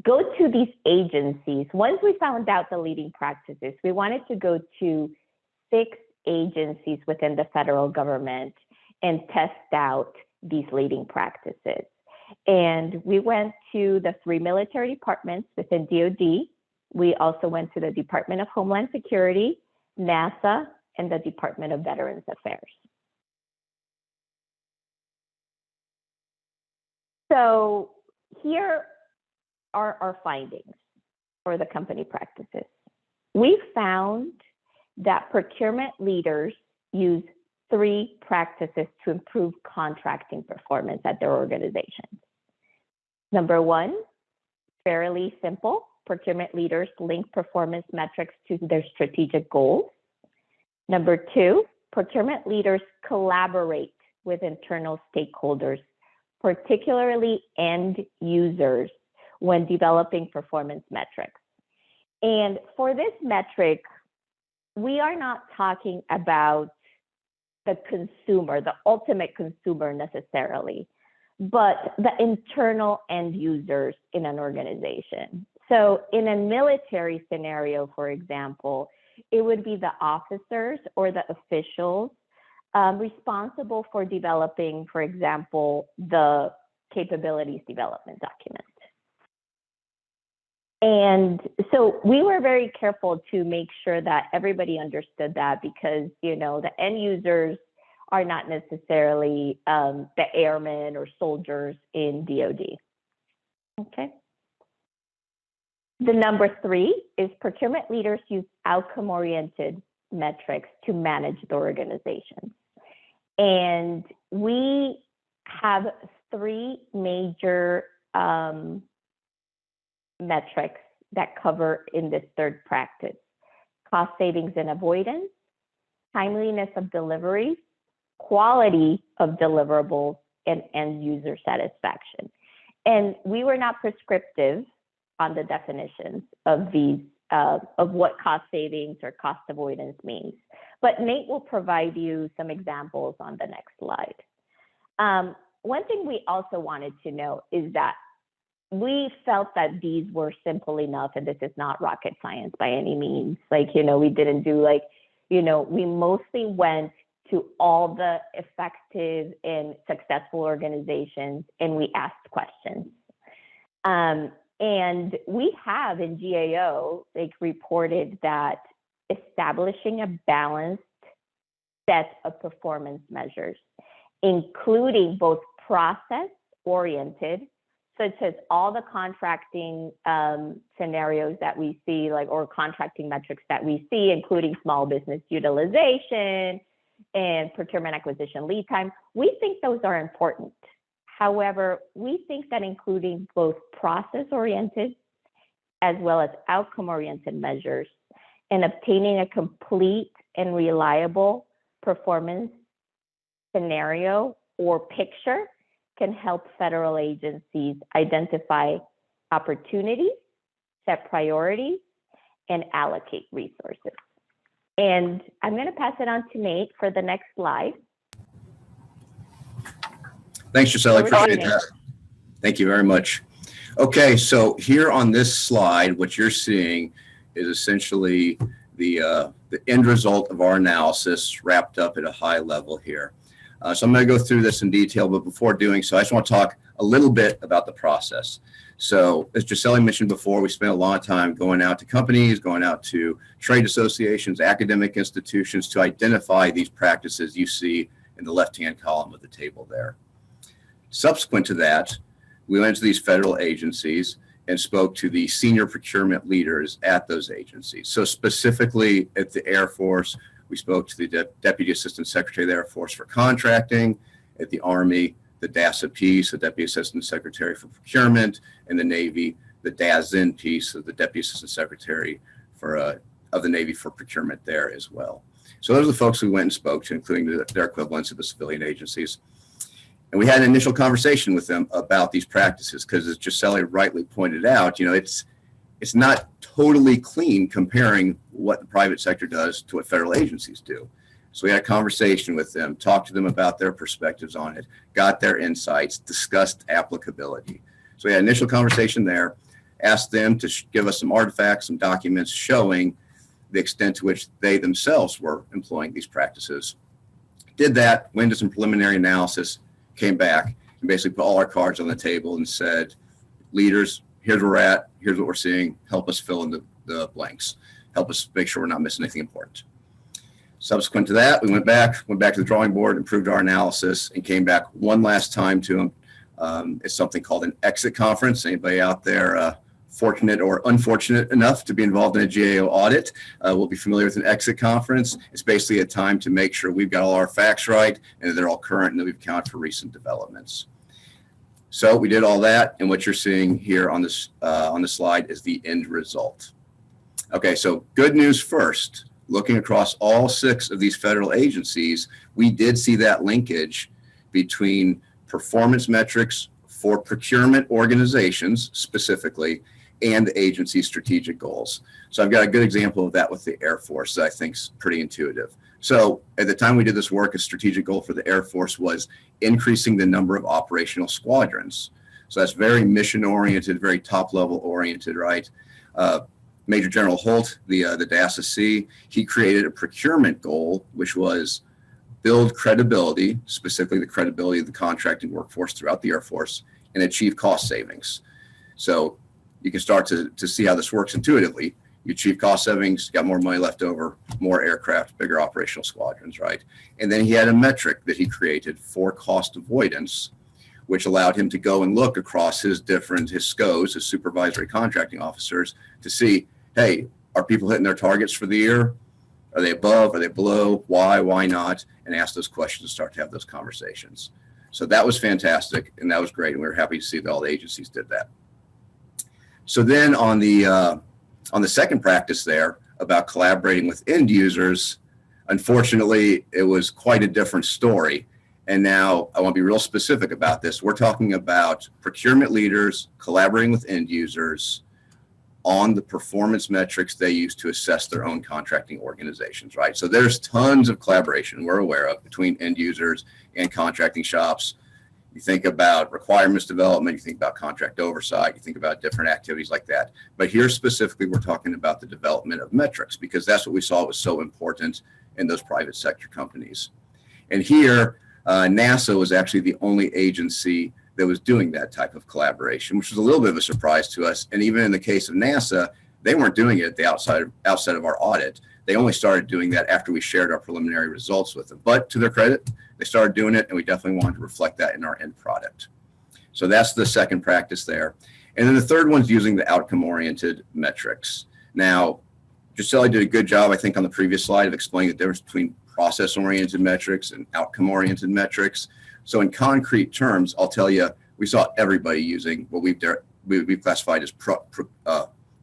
go to these agencies. Once we found out the leading practices, we wanted to go to 6 agencies within the federal government and test out these leading practices. And we went to the 3 military departments within DoD. We also went to the Department of Homeland Security, NASA, and the Department of Veterans Affairs. So here are our findings for the company practices. We found that procurement leaders use 3 practices to improve contracting performance at their organizations. Number 1, fairly simple. Procurement leaders link performance metrics to their strategic goals. Number 2, procurement leaders collaborate with internal stakeholders, particularly end users, when developing performance metrics. And for this metric, we are not talking about the consumer, the ultimate consumer necessarily, but the internal end users in an organization. So in a military scenario, for example, it would be the officers or the officials responsible for developing, for example, the capabilities development document. And so we were very careful to make sure that everybody understood that, because, you know, the end users are not necessarily the airmen or soldiers in DoD. Okay. The number 3 is procurement leaders use outcome-oriented metrics to manage the organization. And we have 3 major metrics that cover in this 3rd practice: cost savings and avoidance, timeliness of delivery, quality of deliverables, and end user satisfaction. And we were not prescriptive on the definitions of these, of what cost savings or cost avoidance means. But Nate will provide you some examples on the next slide. One thing we also wanted to know is that we felt that these were simple enough, and this is not rocket science by any means. Like, you know, we didn't do like, you know, we mostly went to all the effective and successful organizations and we asked questions. And we have in GAO, like, reported that establishing a balanced set of performance measures, including both process-oriented, such as all the contracting scenarios that we see, like, or contracting metrics that we see, including small business utilization and procurement acquisition lead time. We think those are important. However, we think that including both process-oriented as well as outcome-oriented measures and obtaining a complete and reliable performance scenario or picture can help federal agencies identify opportunities, set priorities, and allocate resources. And I'm going to pass it on to Nate for the next slide. Thanks, Guisseli. Appreciate that. Thank you very much. Okay, so here on this slide, what you're seeing is essentially the end result of our analysis wrapped up at a high level here. So I'm going to go through this in detail, but before doing so, I just want to talk a little bit about the process. So as Guisseli mentioned before, we spent a lot of time going out to companies, going out to trade associations, academic institutions to identify these practices you see in the left-hand column of the table there. Subsequent to that, we went to these federal agencies and spoke to the senior procurement leaders at those agencies. So specifically at the Air Force, we spoke to the Deputy Assistant Secretary of the Air Force for Contracting, at the Army, the DASA piece, the Deputy Assistant Secretary for Procurement, and the Navy, the DASIN piece of the Deputy Assistant Secretary for of the Navy for procurement there as well. So those are the folks we went and spoke to, including their equivalents of the civilian agencies. And we had an initial conversation with them about these practices, because as Guisseli rightly pointed out, you know, it's not totally clean comparing what the private sector does to what federal agencies do. So we had a conversation with them, talked to them about their perspectives on it, got their insights, discussed applicability. So we had an initial conversation there, asked them to give us some artifacts, some documents showing the extent to which they themselves were employing these practices. Did that, went into some preliminary analysis, came back and basically put all our cards on the table and said, leaders, here's where we're at, here's what we're seeing, help us fill in the blanks, help us make sure we're not missing anything important. Subsequent to that, we went back to the drawing board, improved our analysis, and came back one last time to them. It's something called an exit conference. Anybody out there fortunate or unfortunate enough to be involved in a GAO audit will be familiar with an exit conference. It's basically a time to make sure we've got all our facts right and that they're all current and that we've accounted for recent developments. So we did all that, and what you're seeing here on this slide is the end result. Okay, so good news first. Looking across all 6 of these federal agencies, we did see that linkage between performance metrics for procurement organizations specifically and the agency's strategic goals. So I've got a good example of that with the Air Force that I think is pretty intuitive. So at the time we did this work, a strategic goal for the Air Force was increasing the number of operational squadrons. So that's very mission oriented, very top level oriented, right? Major General Holt, the DASA C, he created a procurement goal, which was build credibility, specifically the credibility of the contracting workforce throughout the Air Force, and achieve cost savings. So you can start to see how this works intuitively. You achieve cost savings, got more money left over, more aircraft, bigger operational squadrons, right? And then he had a metric that he created for cost avoidance, which allowed him to go and look across his SCOs, his supervisory contracting officers, to see, hey, are people hitting their targets for the year? Are they above? Are they below? Why not? And ask those questions and start to have those conversations. So that was fantastic, and that was great, and we were happy to see that all the agencies did that. So then on the second practice there about collaborating with end users, unfortunately, it was quite a different story. And now I want to be real specific about this. We're talking about procurement leaders collaborating with end users on the performance metrics they use to assess their own contracting organizations, right? So there's tons of collaboration we're aware of between end users and contracting shops. You think about requirements development, you think about contract oversight, you think about different activities like that. But here specifically, we're talking about the development of metrics, because that's what we saw was so important in those private sector companies. And here, NASA was actually the only agency that was doing that type of collaboration, which was a little bit of a surprise to us. And even in the case of NASA, they weren't doing it at the outset of our audit. They only started doing that after we shared our preliminary results with them. But to their credit, they started doing it, and we definitely wanted to reflect that in our end product. So that's the second practice there. And then the third one's using the outcome-oriented metrics. Now, Guisseli did a good job, I think, on the previous slide of explaining the difference between process-oriented metrics and outcome-oriented metrics. So in concrete terms, I'll tell you, we saw everybody using what we've classified as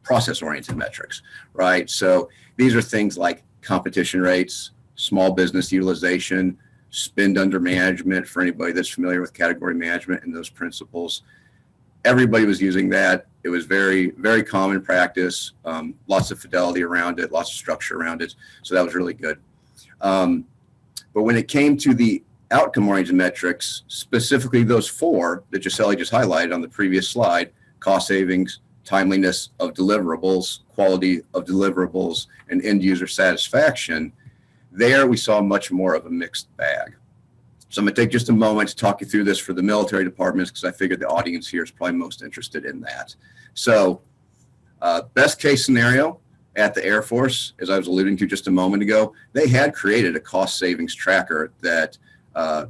process-oriented metrics, right? So these are things like competition rates, small business utilization, spend under management for anybody that's familiar with category management and those principles. Everybody was using that. It was very, very common practice, lots of fidelity around it, lots of structure around it. So that was really good. But when it came to the outcome-oriented metrics, specifically those 4 that Guisseli just highlighted on the previous slide, cost savings, timeliness of deliverables, quality of deliverables, and end user satisfaction, there we saw much more of a mixed bag. So I'm going to take just a moment to talk you through this for the military departments, because I figured the audience here is probably most interested in that. So best case scenario at the Air Force, as I was alluding to just a moment ago, they had created a cost savings tracker that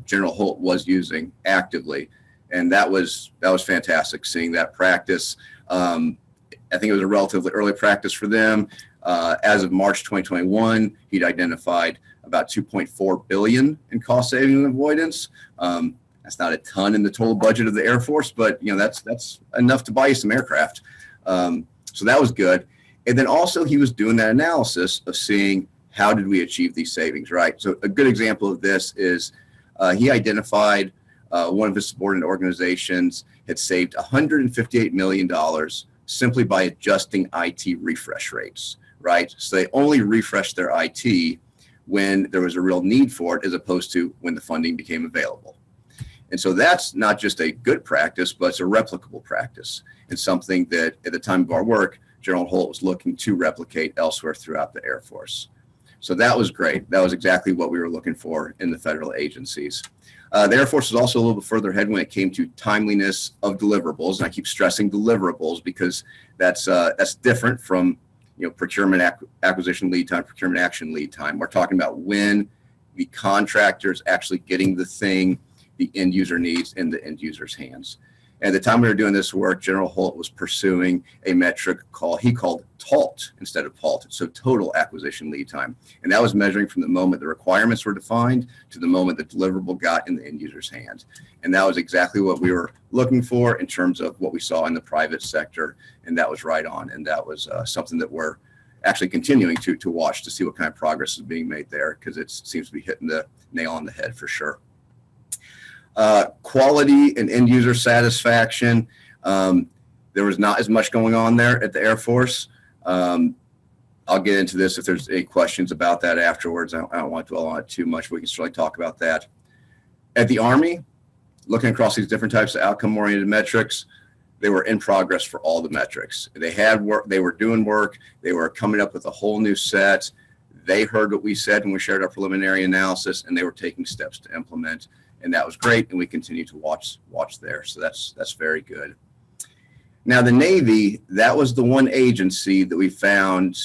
General Holt was using actively. And that was fantastic seeing that practice. I think it was a relatively early practice for them. As of March 2021, he'd identified about 2.4 billion in cost saving and avoidance. That's not a ton in the total budget of the Air Force, but that's enough to buy you some aircraft. So that was good. And then also he was doing that analysis of seeing how did we achieve these savings, right? So a good example of this is he identified one of his subordinate organizations had saved $158 million simply by adjusting IT refresh rates, right? So they only refreshed their IT when there was a real need for it, as opposed to when the funding became available. And so that's not just a good practice, but it's a replicable practice, and something that at the time of our work, General Holt was looking to replicate elsewhere throughout the Air Force. So that was great. That was exactly what we were looking for in the federal agencies. The Air Force was also a little bit further ahead when it came to timeliness of deliverables, and I keep stressing deliverables because that's different from procurement acquisition lead time, procurement action lead time. We're talking about when the contractor's actually getting the thing the end user needs in the end user's hands. At the time we were doing this work, General Holt was pursuing a metric he called TALT instead of PALT, so total acquisition lead time. And that was measuring from the moment the requirements were defined to the moment the deliverable got in the end user's hand. And that was exactly what we were looking for in terms of what we saw in the private sector, and that was right on. And that was something that we're actually continuing to watch to see what kind of progress is being made there, because it seems to be hitting the nail on the head for sure. Quality and end user satisfaction. There was not as much going on there at the Air Force. I'll get into this if there's any questions about that afterwards. I don't want to dwell on it too much. We can certainly talk about that. At the Army, looking across these different types of outcome-oriented metrics, they were in progress for all the metrics. They had work, they were doing work, they were coming up with a whole new set. They heard what we said when we shared our preliminary analysis, and they were taking steps to implement. And that was great, and we continue to watch there. So that's very good. Now the Navy, that was the one agency that we found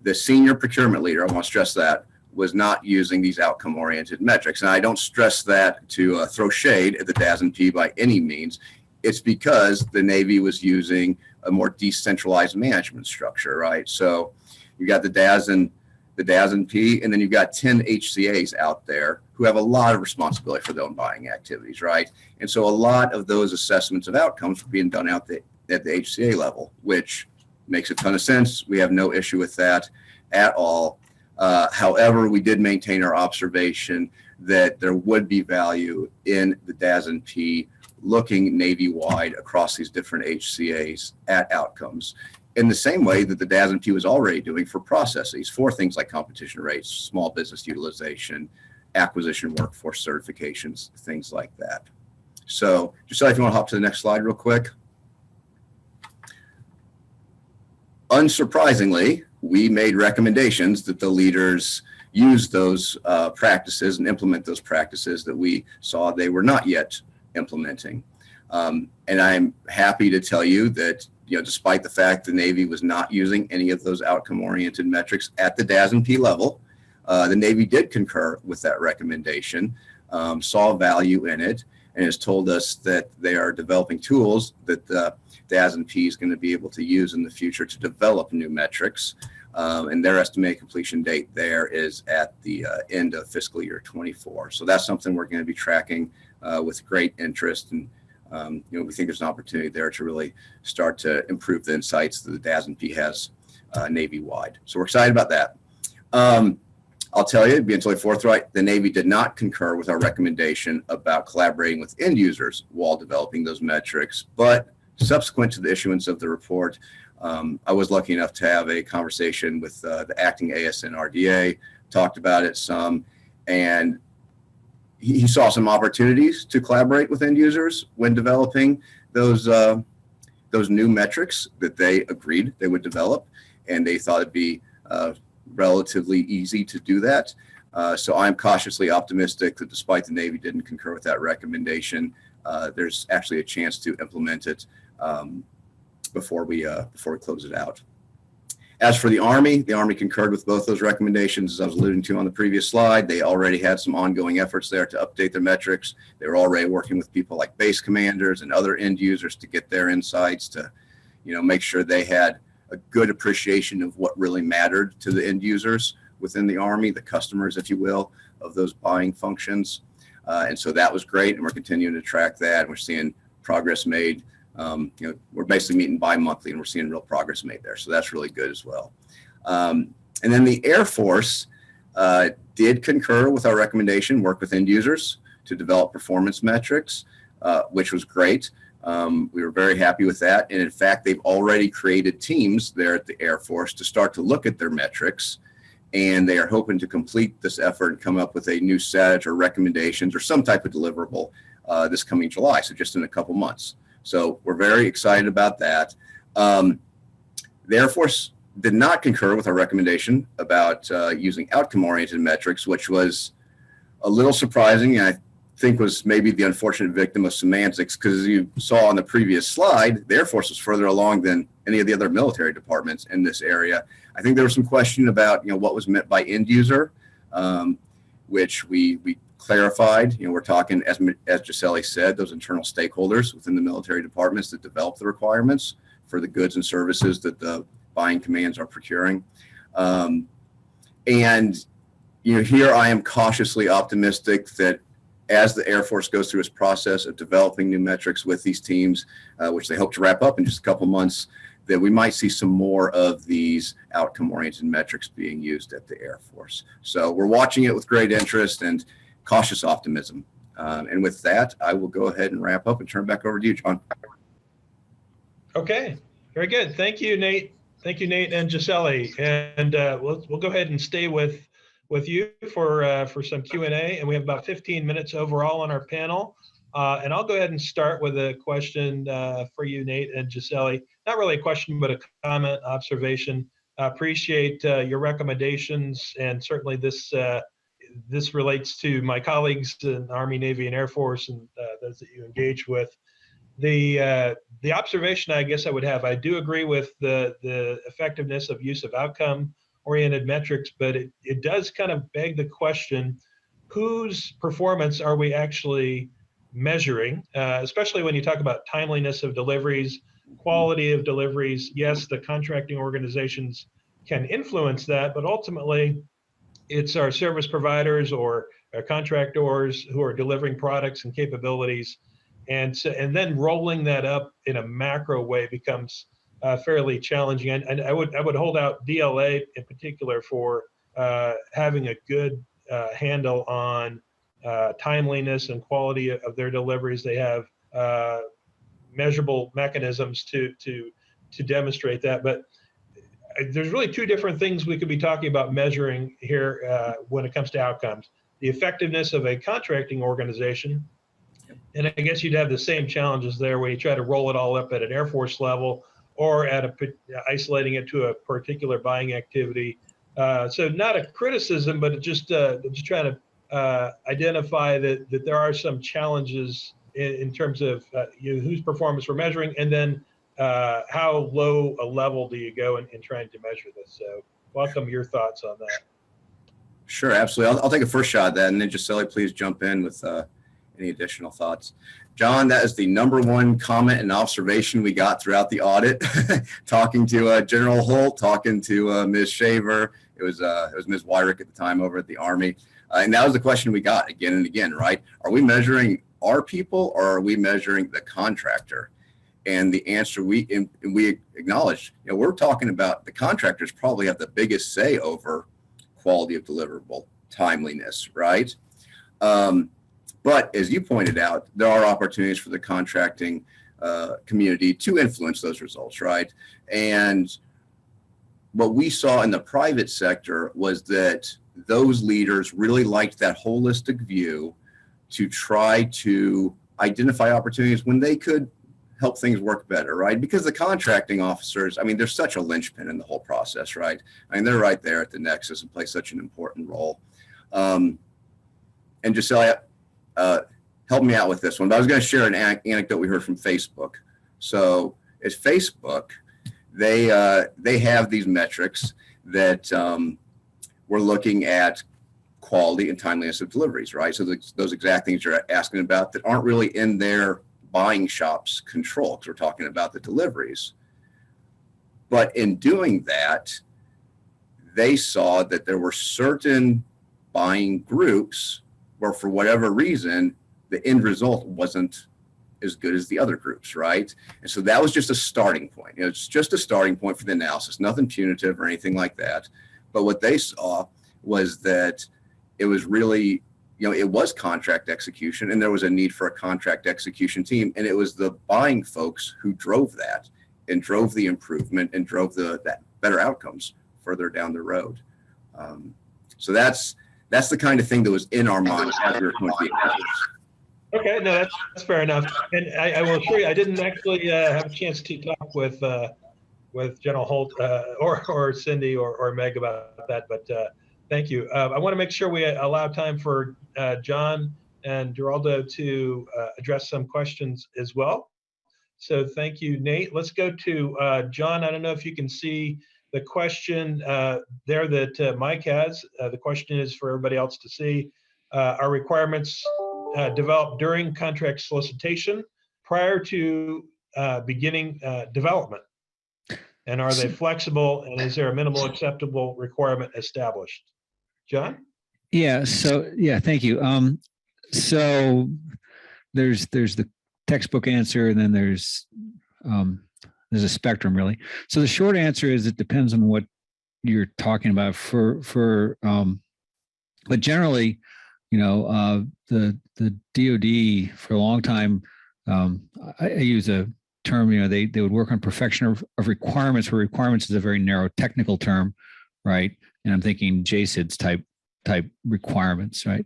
the senior procurement leader, I want to stress that, was not using these outcome-oriented metrics. And I don't stress that to throw shade at the DAS&P by any means. It's because the Navy was using a more decentralized management structure, right? So you got the DAS&P, and then you've got 10 HCAs out there who have a lot of responsibility for their own buying activities, right? And so a lot of those assessments of outcomes were being done at the HCA level, which makes a ton of sense. We have no issue with that at all. However, we did maintain our observation that there would be value in the DAS&P looking Navy-wide across these different HCAs at outcomes, in the same way that the DAS&P was already doing for processes, for things like competition rates, small business utilization, acquisition workforce certifications, things like that. So Giselle, if you want to hop to the next slide real quick. Unsurprisingly, we made recommendations that the leaders use those practices and implement those practices that we saw they were not yet implementing. And I'm happy to tell you that despite the fact the Navy was not using any of those outcome-oriented metrics at the DAS&P level, the Navy did concur with that recommendation, saw value in it, and has told us that they are developing tools that the DAS&P is going to be able to use in the future to develop new metrics. And their estimated completion date there is at the end of fiscal year 24. So that's something we're going to be tracking with great interest, and we think there's an opportunity there to really start to improve the insights that the DAS&P has Navy-wide. So we're excited about that. I'll tell you, being totally forthright, the Navy did not concur with our recommendation about collaborating with end users while developing those metrics. But subsequent to the issuance of the report, I was lucky enough to have a conversation with the acting ASN RDA, talked about it some, and he saw some opportunities to collaborate with end users when developing those new metrics that they agreed they would develop, and they thought it'd be relatively easy to do that. So I'm cautiously optimistic that despite the Navy didn't concur with that recommendation, there's actually a chance to implement it before we close it out. As for the Army concurred with both those recommendations, as I was alluding to on the previous slide. They already had some ongoing efforts there to update their metrics. They were already working with people like base commanders and other end users to get their insights to, make sure they had a good appreciation of what really mattered to the end users within the Army, the customers, if you will, of those buying functions. And so that was great, and we're continuing to track that. We're seeing progress made. We're basically meeting bi-monthly, and we're seeing real progress made there. So that's really good as well. And then the Air Force did concur with our recommendation, work with end users to develop performance metrics, which was great. We were very happy with that. And in fact, they've already created teams there at the Air Force to start to look at their metrics. And they are hoping to complete this effort and come up with a new set or recommendations or some type of deliverable this coming July. So just in a couple months. So we're very excited about that. The Air Force did not concur with our recommendation about using outcome-oriented metrics, which was a little surprising. And I think was maybe the unfortunate victim of semantics, because as you saw on the previous slide, the Air Force was further along than any of the other military departments in this area. I think there was some question about what was meant by end user, which we clarified. We're talking, as Guisseli said, those internal stakeholders within the military departments that develop the requirements for the goods and services that the buying commands are procuring. And here I am cautiously optimistic that as the Air Force goes through its process of developing new metrics with these teams, which they hope to wrap up in just a couple months, that we might see some more of these outcome-oriented metrics being used at the Air Force. So we're watching it with great interest and cautious optimism. And with that, I will go ahead and wrap up and turn it back over to you, John. Okay, very good. Thank you, Nate. Thank you, Nate and Guisseli. And we'll go ahead and stay with you for some Q&A. And we have about 15 minutes overall on our panel. And I'll go ahead and start with a question for you, Nate and Guisseli. Not really a question, but a comment, observation. Appreciate your recommendations, and certainly this relates to my colleagues in Army, Navy, and Air Force, and those that you engage with. The observation I guess I would have, I do agree with the effectiveness of use of outcome-oriented metrics, but it does kind of beg the question, whose performance are we actually measuring, especially when you talk about timeliness of deliveries, quality of deliveries. Yes, the contracting organizations can influence that, but ultimately it's our service providers or our contractors who are delivering products and capabilities. And then rolling that up in a macro way becomes fairly challenging. And I would hold out DLA in particular for having a good handle on timeliness and quality of their deliveries. They have measurable mechanisms to demonstrate that. But there's really two different things we could be talking about measuring here when it comes to outcomes. The effectiveness of a contracting organization, and I guess you'd have the same challenges there where you try to roll it all up at an Air Force level or at isolating it to a particular buying activity. So not a criticism, but just trying to identify that there are some challenges in terms of whose performance we're measuring, and then how low a level do you go in trying to measure this? So welcome your thoughts on that. Sure, absolutely. I'll take a first shot at that, and then Guisseli, please jump in with any additional thoughts. John, that is the #1 comment and observation we got throughout the audit. Talking to General Holt, talking to Ms. Shaver. It was Ms. Wyrick at the time over at the Army. And that was the question we got again and again, right? Are we measuring our people, or are we measuring the contractor? And the answer we acknowledge, we're talking about the contractors probably have the biggest say over quality of deliverable, timeliness, right? But as you pointed out, there are opportunities for the contracting community to influence those results, right? And what we saw in the private sector was that those leaders really liked that holistic view to try to identify opportunities when they could help things work better, right? Because the contracting officers, I mean, they're such a linchpin in the whole process, right? I mean, they're right there at the nexus and play such an important role. And Guisseli, help me out with this one, but I was going to share an anecdote we heard from Facebook. So at Facebook, they have these metrics that we're looking at quality and timeliness of deliveries, right? So those exact things you're asking about that aren't really in their buying shop's control, because we're talking about the deliveries. But in doing that, they saw that there were certain buying groups where, for whatever reason, the end result wasn't as good as the other groups, right? And so that was just a starting point. It's just a starting point for the analysis, nothing punitive or anything like that. But what they saw was that it was really, it was contract execution, and there was a need for a contract execution team. And it was the buying folks who drove that and drove the improvement and drove that better outcomes further down the road. So that's the kind of thing that was in our mind as we were going through the analysis. Okay, no, that's fair enough. And I will assure you, I didn't actually have a chance to talk with General Holt or Cindy or Meg about that, but thank you. I want to make sure we allow time for John and Geraldo to address some questions as well. So thank you, Nate. Let's go to John. I don't know if you can see the question there that Mike has. The question is for everybody else to see. Are requirements developed during contract solicitation prior to beginning development? And are they flexible, and is there a minimal acceptable requirement established? John? Yeah, so thank you. So there's the textbook answer, and then there's a spectrum, really. So the short answer is it depends on what you're talking about. But generally, the DoD for a long time, I use a term, they would work on perfection of requirements, where requirements is a very narrow technical term, right? And I'm thinking JSIDS type requirements, right?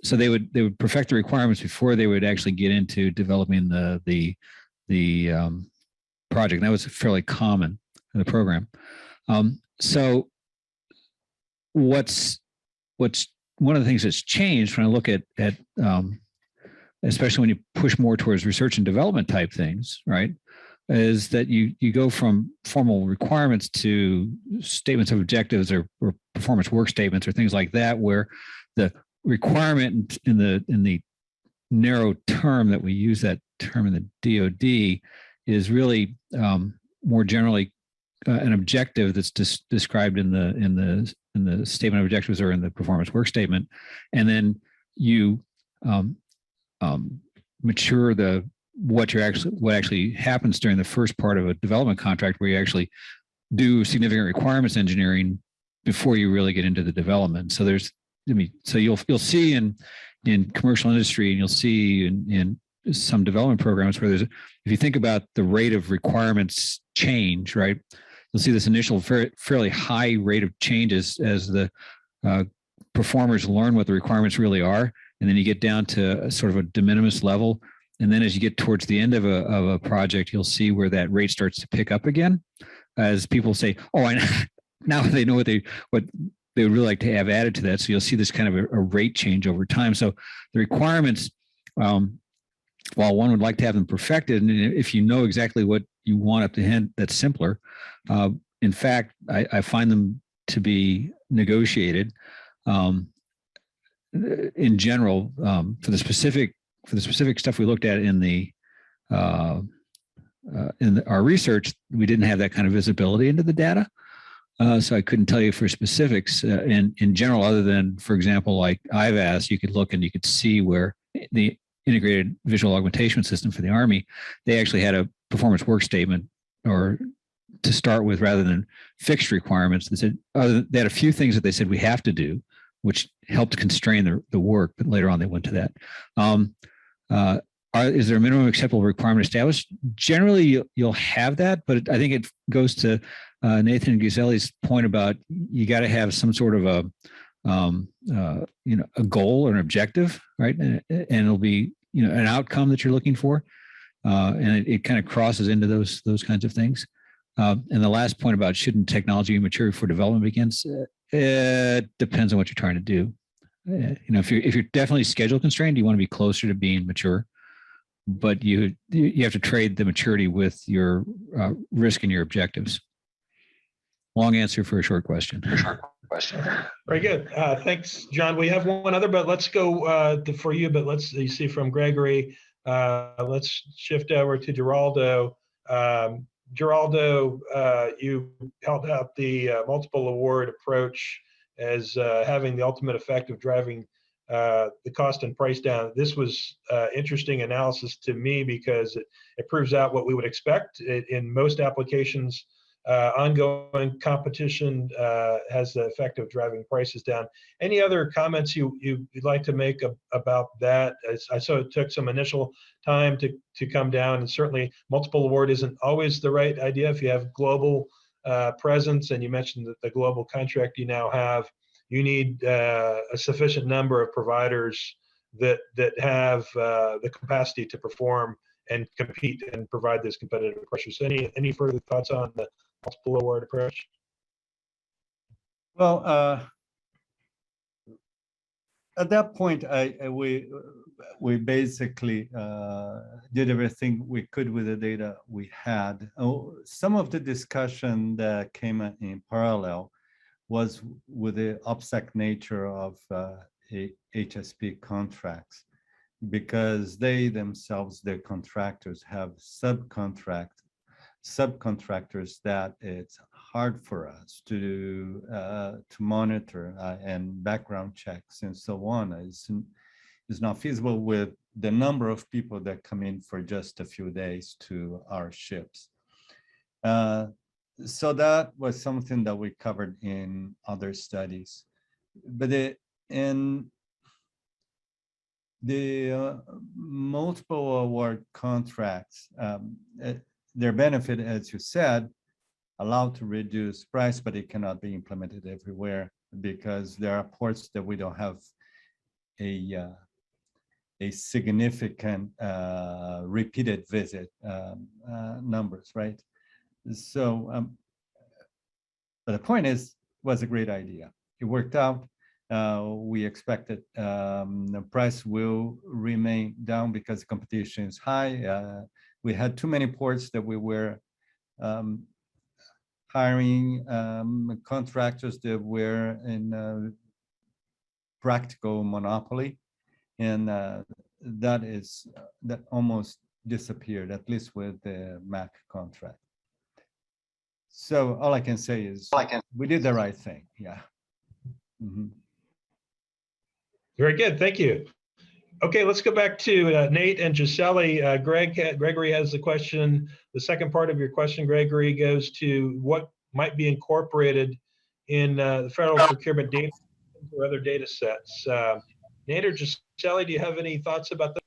So they would perfect the requirements before they would actually get into developing the project. And that was fairly common in the program. So what's one of the things that's changed when I look at especially when you push more towards research and development type things, right, is that you go from formal requirements to statements of objectives or performance work statements or things like that, where the requirement in the narrow term that we use, that term in the DoD, is really more generally an objective that's described in the statement of objectives or in the performance work statement, and then you mature what actually happens during the first part of a development contract, where you actually do significant requirements engineering before you really get into the development. So so you'll see in commercial industry, and you'll see in some development programs where if you think about the rate of requirements change, right, you'll see this initial fairly high rate of changes as the performers learn what the requirements really are. And then you get down to sort of a de minimis level. And then as you get towards the end of a project, you'll see where that rate starts to pick up again, as people say, "Oh, now they know what they would really like to have added to that." So you'll see this kind of a rate change over time. So the requirements, while one would like to have them perfected, and if you know exactly what you want up to hand, that's simpler. In fact, I find them to be negotiated. In general, for the specific stuff we looked at in our research, we didn't have that kind of visibility into the data, so I couldn't tell you for specifics. In general, other than, for example, like IVAS, you could look and you could see where the integrated visual augmentation system for the Army, they actually had a performance work statement, or to start with, rather than fixed requirements. They said they had a few things that they said we have to do, which helped constrain the work, but later on they went to that. Is there a minimum acceptable requirement established? Generally, you'll have that, but I think it goes to Nathan Guisseli's point about you got to have some sort of a goal or an objective, right? And it'll be an outcome that you're looking for, and it kind of crosses into those kinds of things. And the last point about shouldn't technology be mature before development begins? It depends on what you're trying to do. If you're definitely schedule constrained, you want to be closer to being mature. but you have to trade the maturity with your risk and your objectives. Long answer for a short question. Very good. Thanks, John. We have one other, but let's go for you. But you see from Gregory. Let's shift over to Geraldo. Geraldo, you held out the multiple award approach as having the ultimate effect of driving the cost and price down. This was interesting analysis to me because it proves out what we would expect in most applications. Ongoing competition has the effect of driving prices down. Any other comments you'd like to make about that? I saw it took some initial time to come down, and certainly multiple award isn't always the right idea if you have global presence, and you mentioned that the global contract you now have, you need a sufficient number of providers that have the capacity to perform and compete and provide this competitive pressures. Any further thoughts on the multiple award approach? Well, at that point, we basically did everything we could with the data we had. Some of the discussion that came in parallel was with the OPSEC nature of HSP contracts, because they themselves, their contractors, have subcontractors that it's hard for us to monitor and background checks and so on. It's not feasible with the number of people that come in for just a few days to our ships. So that was something that we covered in other studies. But in the multiple award contracts, their benefit, as you said, allowed to reduce price, but it cannot be implemented everywhere because there are ports that we don't have a significant repeated visit numbers, right? So, but the point is, it was a great idea. It worked out. We expected the price will remain down because competition is high. We had too many ports that we were hiring contractors that were in practical monopoly, and that almost disappeared, at least with the MAC contract. So all I can say is we did the right thing. Yeah. Mm-hmm. Very good. Thank you. Okay, let's go back to Nate and Guisseli. Gregory has the question. The second part of your question, Gregory, goes to what might be incorporated in the federal procurement data or other data sets. Nate or Guisseli, do you have any thoughts about that?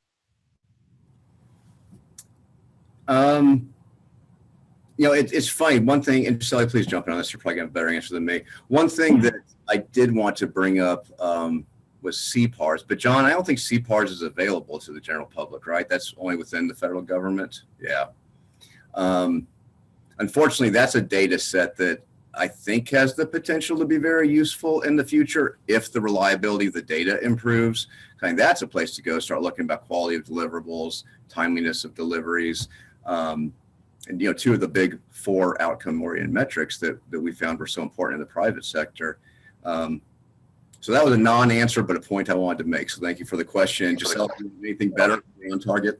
It's funny. One thing, and Guisseli, please jump in on this. You're probably going to have a better answer than me. One thing that I did want to bring up was CPARS, but John, I don't think CPARS is available to the general public, right? That's only within the federal government. Yeah. Unfortunately, that's a data set that I think has the potential to be very useful in the future if the reliability of the data improves. I think that's a place to go start looking about quality of deliverables, timeliness of deliveries, and two of the big 4 outcome-oriented metrics that we found were so important in the private sector. So that was a non-answer, but a point I wanted to make. So thank you for the question. Guisseli, anything better on target?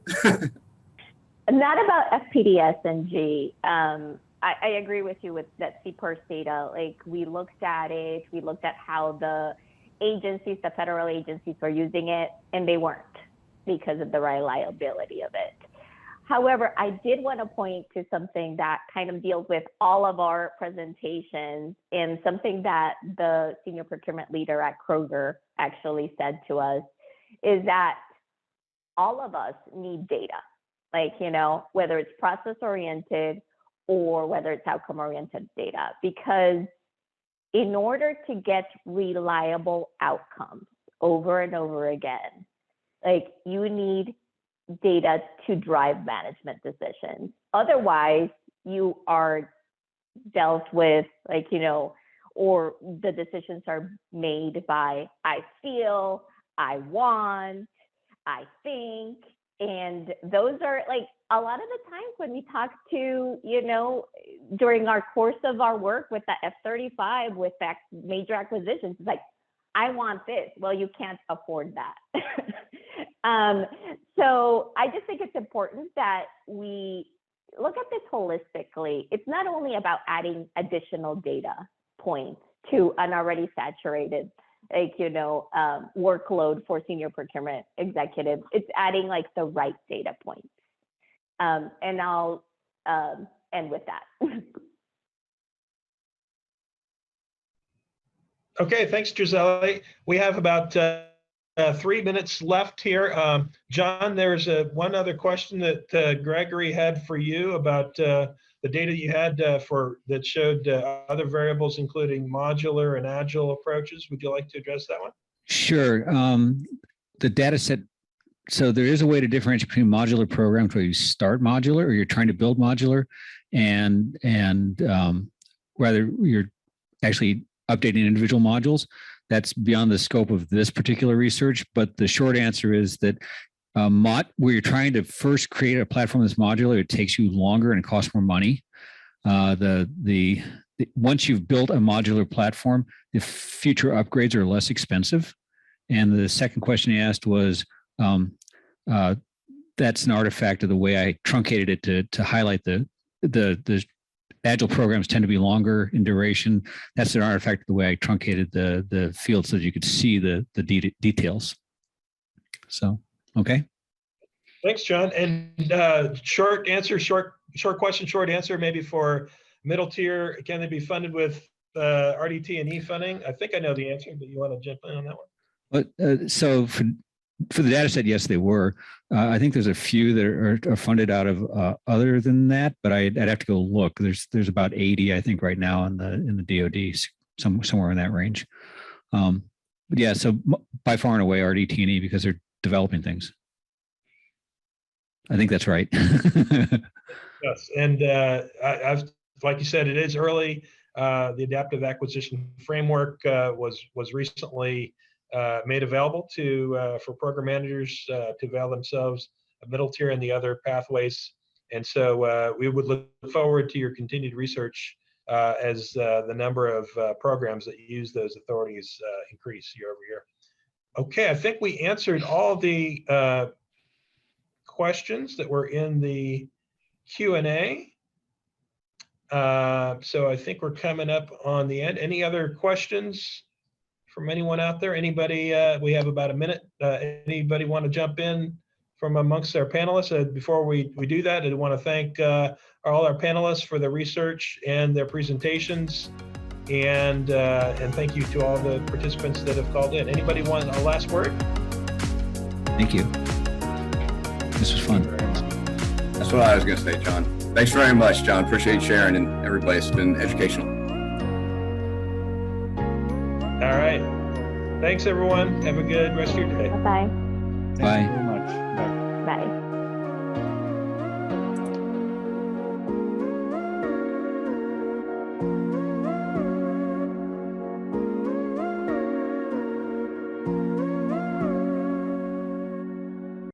Not about FPDS and G. I agree with you with that CPARS data. Like, we looked at it, we looked at how the agencies, the federal agencies were using it, and they weren't because of the reliability of it. However, I did want to point to something that kind of deals with all of our presentations and something that the senior procurement leader at Kroger actually said to us, is that all of us need data, like, whether it's process oriented or whether it's outcome oriented data, because in order to get reliable outcomes over and over again, like, you need data to drive management decisions. Otherwise, you are dealt with, like, or the decisions are made by I feel, I want, I think, And those are like a lot of the times when we talk to, during our course of our work with the F-35, with that major acquisitions, it's like, I want this. Well, you can't afford that. So I just think it's important that we look at this holistically. It's not only about adding additional data points to an already saturated, workload for senior procurement executives. It's adding like the right data points. And I'll end with that. Okay, thanks, Gisele. We have about 3 minutes left here. John, there's one other question that Gregory had for you about the data you had that showed other variables, including modular and agile approaches. Would you like to address that one? Sure. The data set, so there is a way to differentiate between modular programs where you start modular or you're trying to build modular, and whether you're actually updating individual modules. That's beyond the scope of this particular research, but the short answer is that where you're trying to first create a platform that's modular, it takes you longer and it costs more money. Once you've built a modular platform, the future upgrades are less expensive. And the second question you asked was, that's an artifact of the way I truncated it to highlight the agile programs tend to be longer in duration. That's an artifact of the way I truncated the field so that you could see the details. So, okay. Thanks, John. And short answer, short question, short answer, maybe for middle tier, can they be funded with RDT&E funding? I think I know the answer, but you want to jump in on that one? But so for the data set, yes, they were. I think there's a few that are funded out of other than that, but I'd have to go look. There's about 80, I think, right now in the DoD, somewhere in that range. But yeah, so by far and away RDT&E, because they're developing things. I think that's right. Yes, and I've, like you said, it is early. The adaptive acquisition framework was recently made available for program managers to avail themselves of middle tier and the other pathways. And so we would look forward to your continued research as the number of programs that use those authorities increase year over year. Okay, I think we answered all the questions that were in the Q&A. So I think we're coming up on the end. Any other questions from anyone out there? Anybody? We have about a minute. Anybody want to jump in from amongst our panelists? Before we do that, I want to thank all our panelists for their research and their presentations, and thank you to all the participants that have called in. Anybody want a last word? Thank you. This was fun. That's what I was going to say, John. Thanks very much, John. Appreciate you sharing, and everybody. It's been educational. All right. Thanks, everyone. Have a good rest of your day. Bye-bye. Bye. Thank you very much. Bye. Bye.